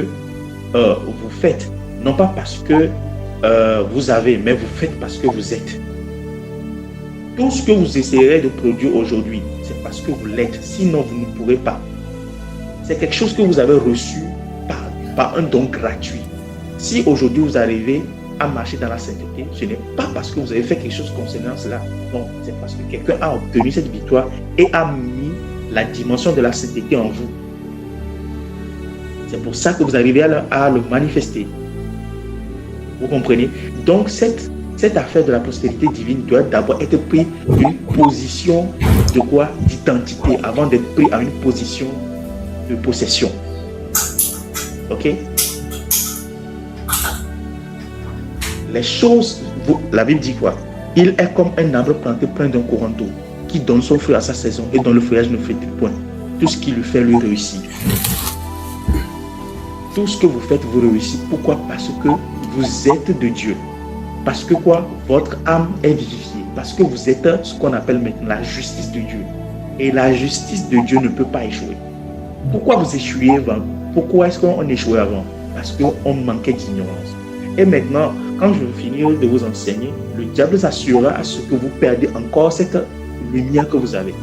vous faites, non pas parce que vous avez, mais vous faites parce que vous êtes. Tout ce que vous essayerez de produire aujourd'hui, c'est parce que vous l'êtes. Sinon, vous ne pourrez pas. C'est quelque chose que vous avez reçu par un don gratuit. Si aujourd'hui vous arrivez à marcher dans la sainteté, ce n'est pas parce que vous avez fait quelque chose concernant cela. Non, c'est parce que quelqu'un a obtenu cette victoire et a mis la dimension de la sainteté en vous. C'est pour ça que vous arrivez à le manifester. Vous comprenez? Donc, cette affaire de la prospérité divine doit d'abord être prise d'une position de quoi? D'identité, avant d'être pris à une position de possession. Ok? Les choses, la Bible dit quoi? Il est comme un arbre planté près d'un courant d'eau qui donne son fruit à sa saison et dont le feuillage ne flétrit point. Tout ce qui lui fait lui réussit. Tout ce que vous faites vous réussit. Pourquoi? Parce que vous êtes de Dieu. Parce que quoi? Votre âme est vivifiée. Parce que vous êtes ce qu'on appelle maintenant la justice de Dieu. Et la justice de Dieu ne peut pas échouer. Pourquoi vous échouez avant? Pourquoi est-ce qu'on échouait avant? Parce qu'on manquait d'ignorance. Et maintenant, quand je vais finir de vous enseigner, le diable s'assurera à ce que vous perdez encore cette lumière que vous avez.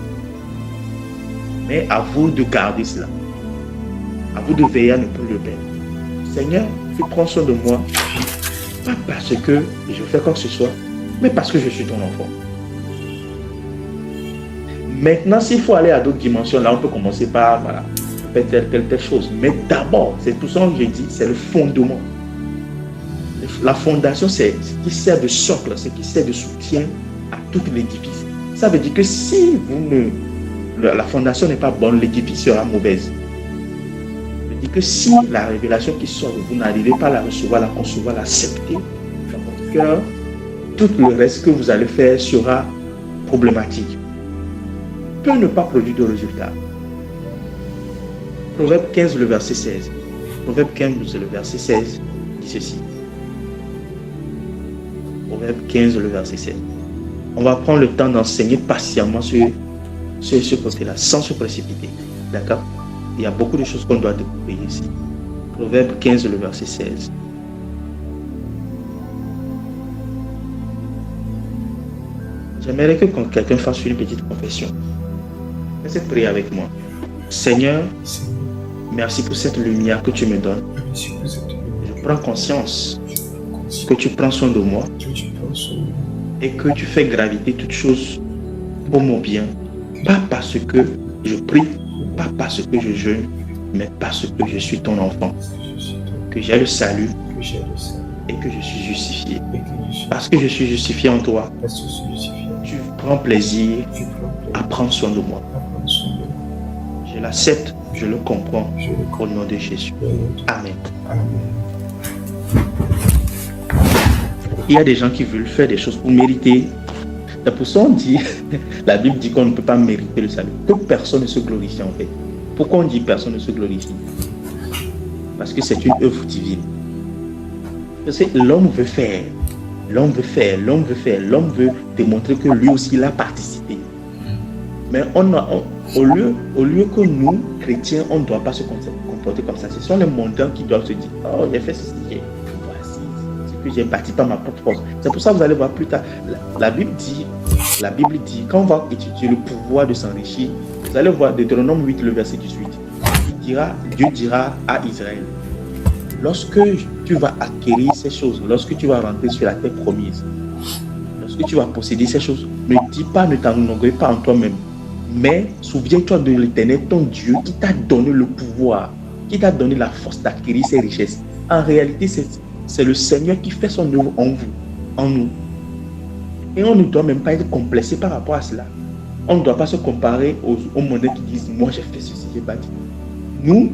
Mais à vous de garder cela. À vous de veiller à ne plus le perdre. Seigneur, tu prends soin de moi. Pas parce que je fais quoi que ce soit, mais parce que je suis ton enfant. Maintenant, s'il faut aller à d'autres dimensions, là, on peut commencer par, voilà, faire telle chose. Mais d'abord, c'est tout ça que j'ai dit, c'est le fondement. La fondation, c'est ce qui sert de socle, ce qui sert de soutien à tout l'édifice. Ça veut dire que si la fondation n'est pas bonne, l'édifice sera mauvaise. Ça veut dire que si la révélation qui sort de vous n'arrivez pas à la recevoir, la concevoir, l'accepter dans votre cœur, tout le reste que vous allez faire sera problématique. Peut ne pas produire de résultat. Proverbe 15, le verset 16. Proverbe 15, le verset 16 dit ceci. Proverbe 15, le verset 16. On va prendre le temps d'enseigner patiemment sur ce côté-là, sans se précipiter. D'accord? Il y a beaucoup de choses qu'on doit découvrir ici. Proverbe 15, le verset 16. J'aimerais que quelqu'un fasse une petite confession. Faites cette prière avec moi. Seigneur, merci pour cette lumière que tu me donnes. Je prends conscience que tu prends soin de moi et que tu fais graviter toutes choses pour mon bien. Pas parce que je prie, pas parce que je jeûne, mais parce que je suis ton enfant. Que j'ai le salut et que je suis justifié. Parce que je suis justifié en toi, tu prends plaisir à prendre soin de moi. Je l'accepte, je le comprends au nom de Jésus. Amen. Il y a des gens qui veulent faire des choses pour mériter C'est pour ça qu'on dit, la Bible dit qu'on ne peut pas mériter le salut, que personne ne se glorifie en fait. Pourquoi on dit personne ne se glorifie? Parce que c'est une œuvre divine. Parce que l'homme veut faire, l'homme veut démontrer que lui aussi il a participé. Mais au lieu que nous, chrétiens, on ne doit pas se comporter comme ça. Ce sont les montants qui doivent se dire, oh, j'ai fait ceci, voici ce que j'ai bâti par ma propre force. C'est pour ça que vous allez voir plus tard. La Bible dit, quand on va étudier le pouvoir de s'enrichir, vous allez voir Deutéronome 8, le verset 18. Dieu dira à Israël, lorsque tu vas acquérir ces choses, lorsque tu vas rentrer sur la terre promise, lorsque tu vas posséder ces choses, ne dis pas, ne t'enorgueillis pas en toi-même, mais souviens-toi de l'Éternel, ton Dieu, qui t'a donné le pouvoir, qui t'a donné la force d'acquérir ces richesses. En réalité, c'est le Seigneur qui fait son œuvre en vous, en nous. Et on ne doit même pas être complexé par rapport à cela. On ne doit pas se comparer aux monnaie qui disent, moi j'ai fait ceci, j'ai bâti. Nous,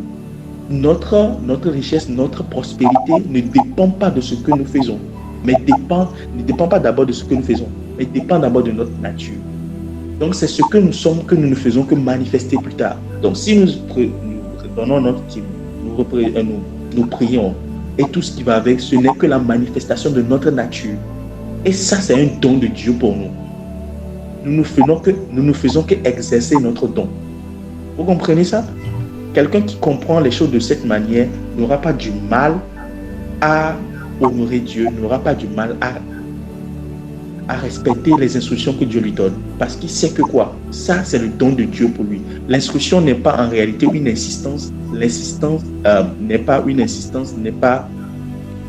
notre richesse, notre prospérité ne dépend pas de ce que nous faisons, mais ne dépend pas d'abord de ce que nous faisons, mais dépend d'abord de notre nature. Donc c'est ce que nous sommes que nous ne faisons que manifester plus tard. Donc si nous donnons notre team, nous prions, et tout ce qui va avec, ce n'est que la manifestation de notre nature. Et ça, c'est un don de Dieu pour nous. Nous ne faisons que exercer notre don. Vous comprenez ça? Quelqu'un qui comprend les choses de cette manière n'aura pas du mal à honorer Dieu, n'aura pas du mal à respecter les instructions que Dieu lui donne. Parce qu'il sait que quoi? Ça, c'est le don de Dieu pour lui. L'instruction n'est pas en réalité une insistance. L'insistance n'est pas une insistance, n'est pas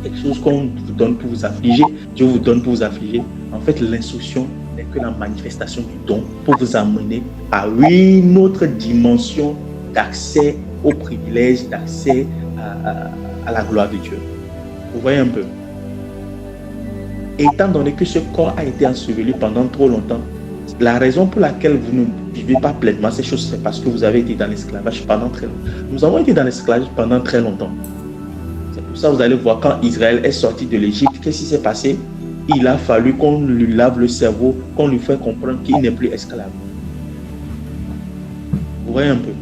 quelque chose qu'on vous donne pour vous affliger. Dieu vous donne pour vous affliger. En fait, l'instruction n'est que la manifestation du don pour vous amener à une autre dimension d'accès aux privilèges, d'accès à la gloire de Dieu. Vous voyez un peu? Étant donné que ce corps a été enseveli pendant trop longtemps, la raison pour laquelle vous ne vivez pas pleinement ces choses, c'est parce que vous avez été dans l'esclavage pendant très longtemps. Nous avons été dans l'esclavage pendant très longtemps. C'est pour ça que vous allez voir quand Israël est sorti de l'Égypte, qu'est-ce qui s'est passé? Il a fallu qu'on lui lave le cerveau, qu'on lui fasse comprendre qu'il n'est plus esclave. Vous voyez un peu?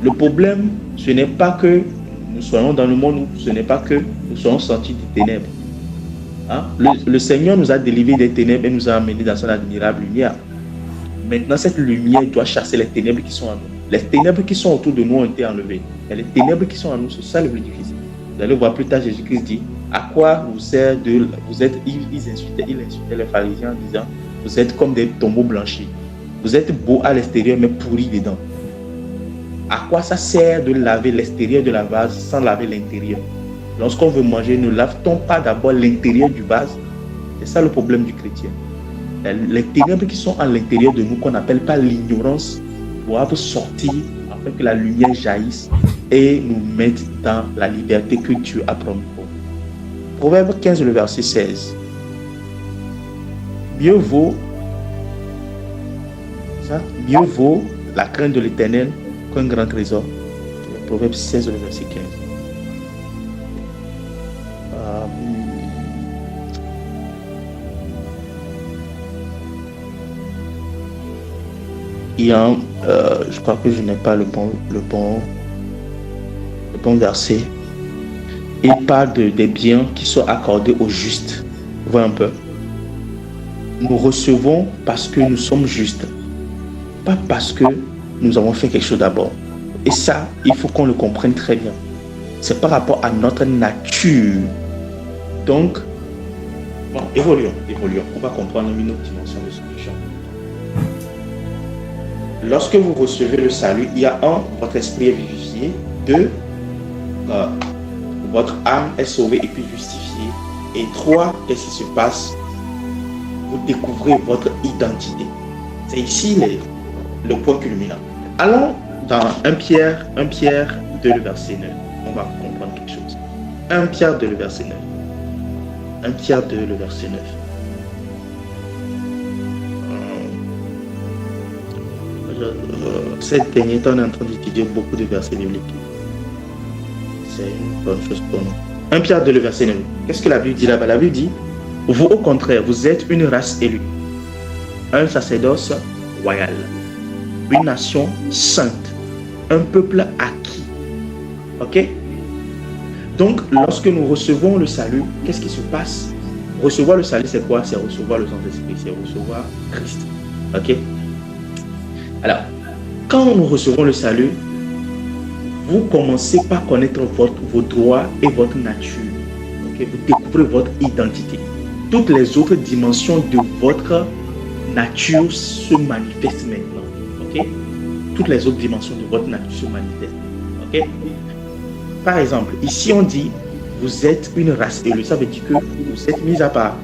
Le problème, ce n'est pas que nous soyons dans le monde, ce n'est pas que nous soyons sortis des ténèbres. Hein? Le Seigneur nous a délivrés des ténèbres et nous a amenés dans son admirable lumière. Maintenant, cette lumière doit chasser les ténèbres qui sont en nous. Les ténèbres qui sont autour de nous ont été enlevées. Et les ténèbres qui sont en nous, c'est ça le plus difficile. Vous allez voir plus tard, Jésus-Christ dit, à quoi vous sert de... Il insultait les pharisiens en disant, vous êtes comme des tombeaux blanchis. Vous êtes beaux à l'extérieur, mais pourris dedans. À quoi ça sert de laver l'extérieur de la vase sans laver l'intérieur? Lorsqu'on veut manger, ne lave-t-on pas d'abord l'intérieur du vase? C'est ça le problème du chrétien. Les ténèbres qui sont à l'intérieur de nous, qu'on n'appelle pas l'ignorance, doivent sortir afin que la lumière jaillisse et nous mette dans la liberté que Dieu a promis pour nous. Proverbe 15, le verset 16. Mieux vaut la crainte de l'Éternel qu'un grand trésor. Proverbe 16, le verset 15. Je crois que je n'ai pas le bon verset. Il parle des biens qui sont accordés aux justes. Vous voyez un peu? Nous recevons parce que nous sommes justes, pas parce que nous avons fait quelque chose d'abord. Et ça, il faut qu'on le comprenne très bien. C'est par rapport à notre nature. Donc, bon, évoluons. On va comprendre une autre dimension de ce que je. Lorsque vous recevez le salut, il y a votre esprit est vivifié. 2, votre âme est sauvée et puis justifiée. Et 3, qu'est-ce qui se passe? Vous découvrez votre identité. C'est ici le point culminant. Allons dans 1 Pierre 2, le verset 9. On va comprendre quelque chose. 1 Pierre 2, le verset 9. 1 Pierre 2, le verset 9. Cette dernière temps, on est en train d'étudier beaucoup de versets bibliques. C'est une bonne chose pour nous. 1 Pierre 2, le verset 9. Qu'est-ce que la Bible dit là-bas? La Bible dit, vous au contraire, vous êtes une race élue, un sacerdoce royal, une nation sainte, un peuple acquis. Ok? Donc, lorsque nous recevons le salut, qu'est-ce qui se passe? Recevoir le salut, c'est quoi? C'est recevoir le Saint-Esprit, c'est recevoir Christ. Ok? Alors, quand nous recevons le salut, vous commencez par connaître vos droits et votre nature. Okay? Vous découvrez votre identité. Toutes les autres dimensions de votre nature se manifestent maintenant. Okay? Toutes les autres dimensions de votre nature se manifestent. Okay? Par exemple, ici on dit, vous êtes une race élue. Ça veut dire que vous êtes mis à part.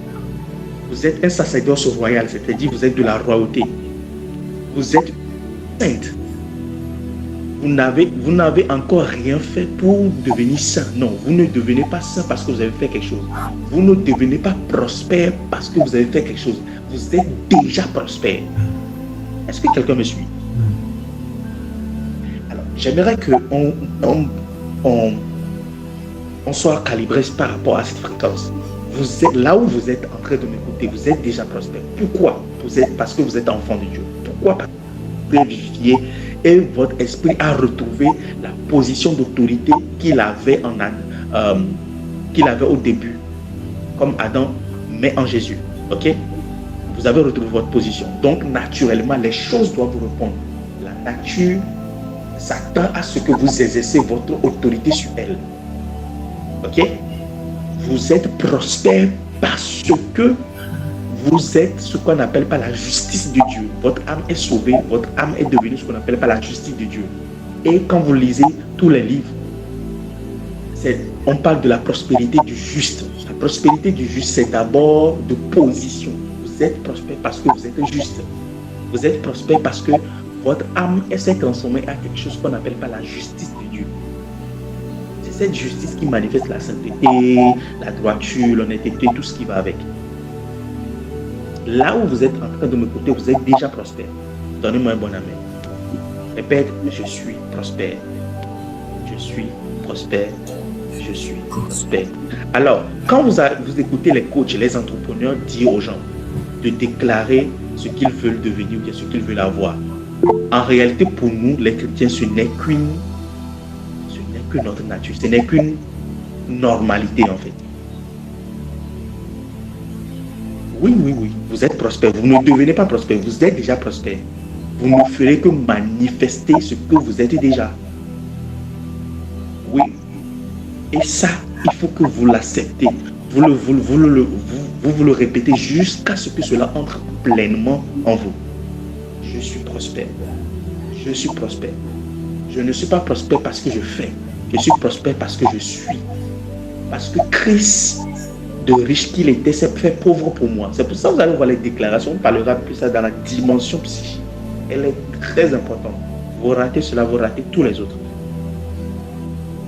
Vous êtes un sacerdoce royal, c'est-à-dire vous êtes de la royauté. Vous êtes sainte. Vous n'avez encore rien fait pour devenir saint. Non, vous ne devenez pas saint parce que vous avez fait quelque chose. Vous ne devenez pas prospère parce que vous avez fait quelque chose. Vous êtes déjà prospère. Est-ce que quelqu'un me suit? Alors, j'aimerais qu'on soit calibré par rapport à cette fréquence. Vous êtes là où vous êtes en train de m'écouter, vous êtes déjà prospère. Pourquoi? Parce que vous êtes enfant de Dieu. Pourquoi? Parce que vous êtes vivifié et votre esprit a retrouvé la position d'autorité qu'il avait au début, comme Adam, mais en Jésus. Ok? Vous avez retrouvé votre position. Donc, naturellement, les choses doivent vous répondre. La nature s'attend à ce que vous exercez votre autorité sur elle. Ok? Vous êtes prospère parce que vous êtes ce qu'on appelle pas la justice de Dieu. Votre âme est sauvée, votre âme est devenue ce qu'on appelle pas la justice de Dieu. Et quand vous lisez tous les livres, on parle de la prospérité du juste. La prospérité du juste, c'est d'abord de position. Vous êtes prospère parce que vous êtes juste. Vous êtes prospère parce que votre âme s'est transformée à quelque chose qu'on n'appelle pas la justice de Dieu. C'est cette justice qui manifeste la sainteté, la droiture, l'honnêteté, tout ce qui va avec. Là où vous êtes en train de m'écouter, vous êtes déjà prospère. Donnez-moi un bon amen. Répète, je suis prospère. Je suis prospère. Je suis prospère. Alors, quand vous écoutez les coachs, les entrepreneurs dire aux gens de déclarer ce qu'ils veulent devenir ou ce qu'ils veulent avoir, en réalité, pour nous, les chrétiens, ce n'est que notre nature. Ce n'est qu'une normalité, en fait. Oui, vous êtes prospère. Vous ne devenez pas prospère, vous êtes déjà prospère. Vous ne ferez que manifester ce que vous êtes déjà. Oui. Et ça, il faut que vous l'acceptez. Vous le répétez jusqu'à ce que cela entre pleinement en vous. Je suis prospère. Je suis prospère. Je ne suis pas prospère parce que je fais. Je suis prospère parce que je suis. Parce que Christ, de riche qu'il était, s'est fait pauvre pour moi. C'est pour ça que vous allez voir les déclarations. On parlera plus ça dans la dimension psychique. Elle est très importante. Vous ratez cela, vous ratez tous les autres.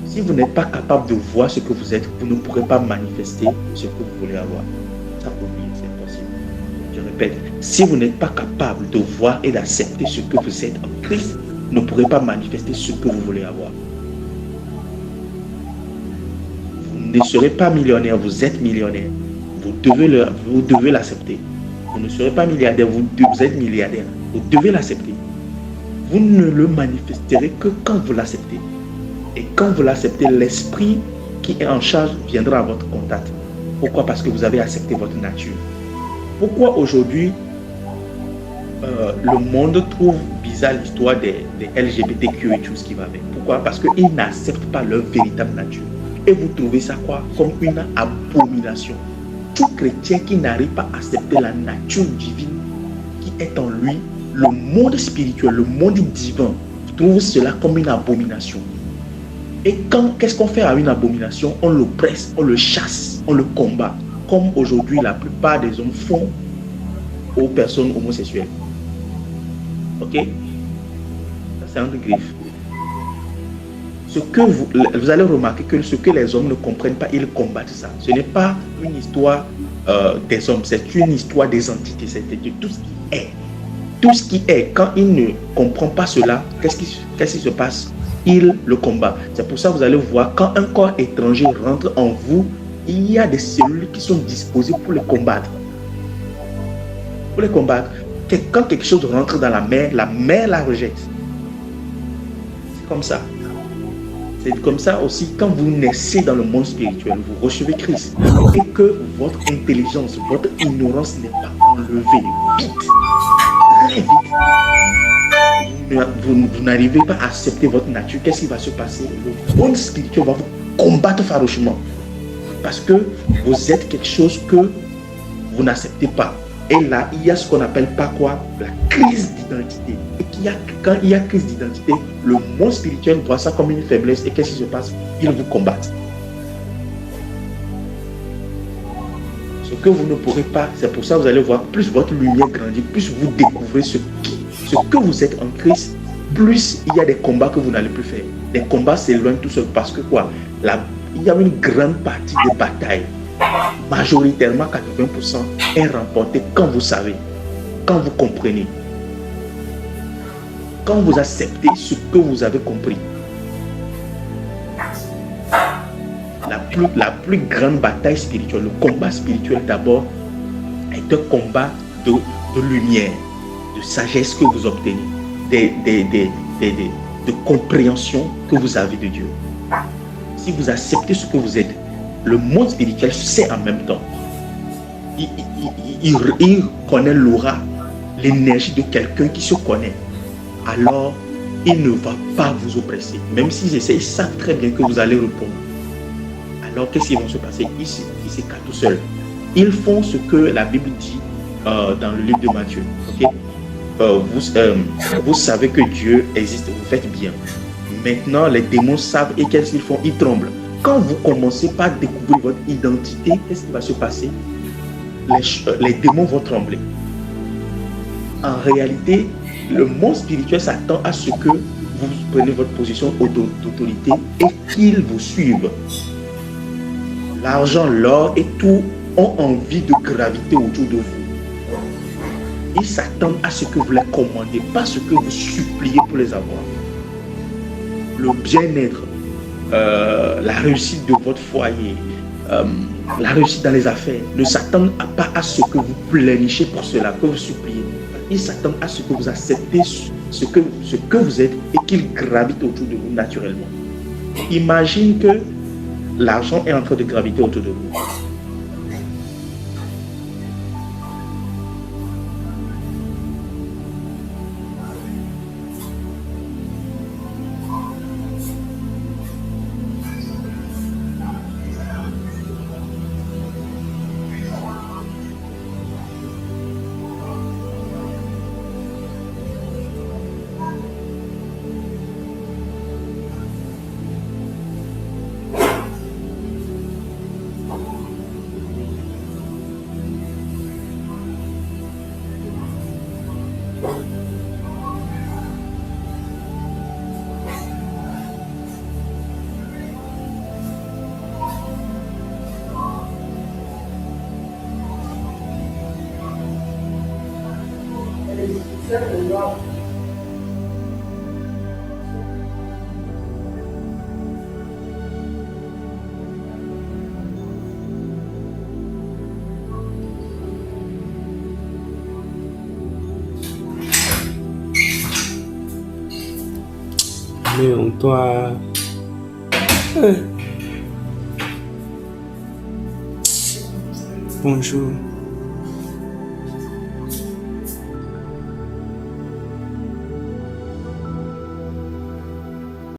Si vous n'êtes pas capable de voir ce que vous êtes, vous ne pourrez pas manifester ce que vous voulez avoir. Ça pour lui, c'est impossible. Je répète, si vous n'êtes pas capable de voir et d'accepter ce que vous êtes en Christ, vous ne pourrez pas manifester ce que vous voulez avoir. Vous ne serez pas millionnaire, vous êtes millionnaire. Vous devez l'accepter. Vous ne serez pas milliardaire, vous êtes milliardaire. Vous devez l'accepter. Vous ne le manifesterez que quand vous l'acceptez. Et quand vous l'acceptez, l'esprit qui est en charge viendra à votre contact. Pourquoi? Parce que vous avez accepté votre nature. Pourquoi aujourd'hui le monde trouve bizarre l'histoire des LGBTQ et tout ce qui va avec? Pourquoi? Parce qu'ils n'acceptent pas leur véritable nature. Et vous trouvez ça quoi? Comme une abomination. Tout chrétien qui n'arrive pas à accepter la nature divine qui est en lui, le monde spirituel, le monde divin, trouve cela comme une abomination. Et qu'est-ce qu'on fait à une abomination? On le presse, on le chasse, on le combat. Comme aujourd'hui la plupart des hommes font aux personnes homosexuelles. Ok? Ça c'est un griffe. Ce que vous allez remarquer que ce que les hommes ne comprennent pas, ils combattent ça. Ce n'est pas une histoire des hommes, c'est une histoire des entités, c'est-à-dire tout ce qui est. Tout ce qui est, quand il ne comprend pas cela, qu'est-ce qui se passe? Il le combat. C'est pour ça que vous allez voir, quand un corps étranger rentre en vous, il y a des cellules qui sont disposées pour les combattre. Pour les combattre. quand quelque chose rentre dans la mer la rejette. C'est comme ça. C'est comme ça aussi, quand vous naissez dans le monde spirituel, vous recevez Christ et que votre intelligence, votre ignorance n'est pas enlevée vite, très vite. Vous n'arrivez pas à accepter votre nature. Qu'est-ce qui va se passer? Le monde spirituel va vous combattre farouchement parce que vous êtes quelque chose que vous n'acceptez pas. Et là, il y a ce qu'on appelle pas quoi? La crise d'identité. Et quand il y a crise d'identité, le monde spirituel voit ça comme une faiblesse. Et qu'est-ce qui se passe? Ils vous combattent. Ce que vous ne pourrez pas, c'est pour ça que vous allez voir, plus votre lumière grandit, plus vous découvrez ce que vous êtes en Christ, plus il y a des combats que vous n'allez plus faire. Les combats s'éloignent tout seul parce que quoi? Il y a une grande partie des batailles, majoritairement 80%, est remportée quand vous savez, quand vous comprenez, quand vous acceptez ce que vous avez compris. La plus grande bataille spirituelle, le combat spirituel d'abord, est un combat de lumière, de sagesse que vous obtenez, de compréhension que vous avez de Dieu. Si vous acceptez ce que vous êtes, le monde spirituel sait en même temps. Il connaît l'aura, l'énergie de quelqu'un qui se connaît. Alors, il ne va pas vous oppresser. Même s'ils essaient, ils savent très bien que vous allez répondre. Alors, qu'est-ce qui va se passer? Ils s'écartent tout seuls. Ils font ce que la Bible dit dans le livre de Matthieu. Okay? Vous savez que Dieu existe, vous faites bien. Maintenant, les démons savent et qu'est-ce qu'ils font? Ils tremblent. Quand vous commencez par découvrir votre identité, qu'est-ce qui va se passer? Les démons vont trembler. En réalité, le monde spirituel s'attend à ce que vous preniez votre position d'autorité et qu'ils vous suivent. L'argent, l'or et tout ont envie de graviter autour de vous. Ils s'attendent à ce que vous les commandez, pas ce que vous suppliez pour les avoir. Le bien-être, la réussite de votre foyer, la réussite dans les affaires, ne s'attendent pas à ce que vous plénichez pour cela, que vous suppliez. Ils s'attendent à ce que vous acceptez ce que vous êtes et qu'ils gravitent autour de vous naturellement. Imagine que l'argent est en train de graviter autour de vous. Mais toi. Bonjour.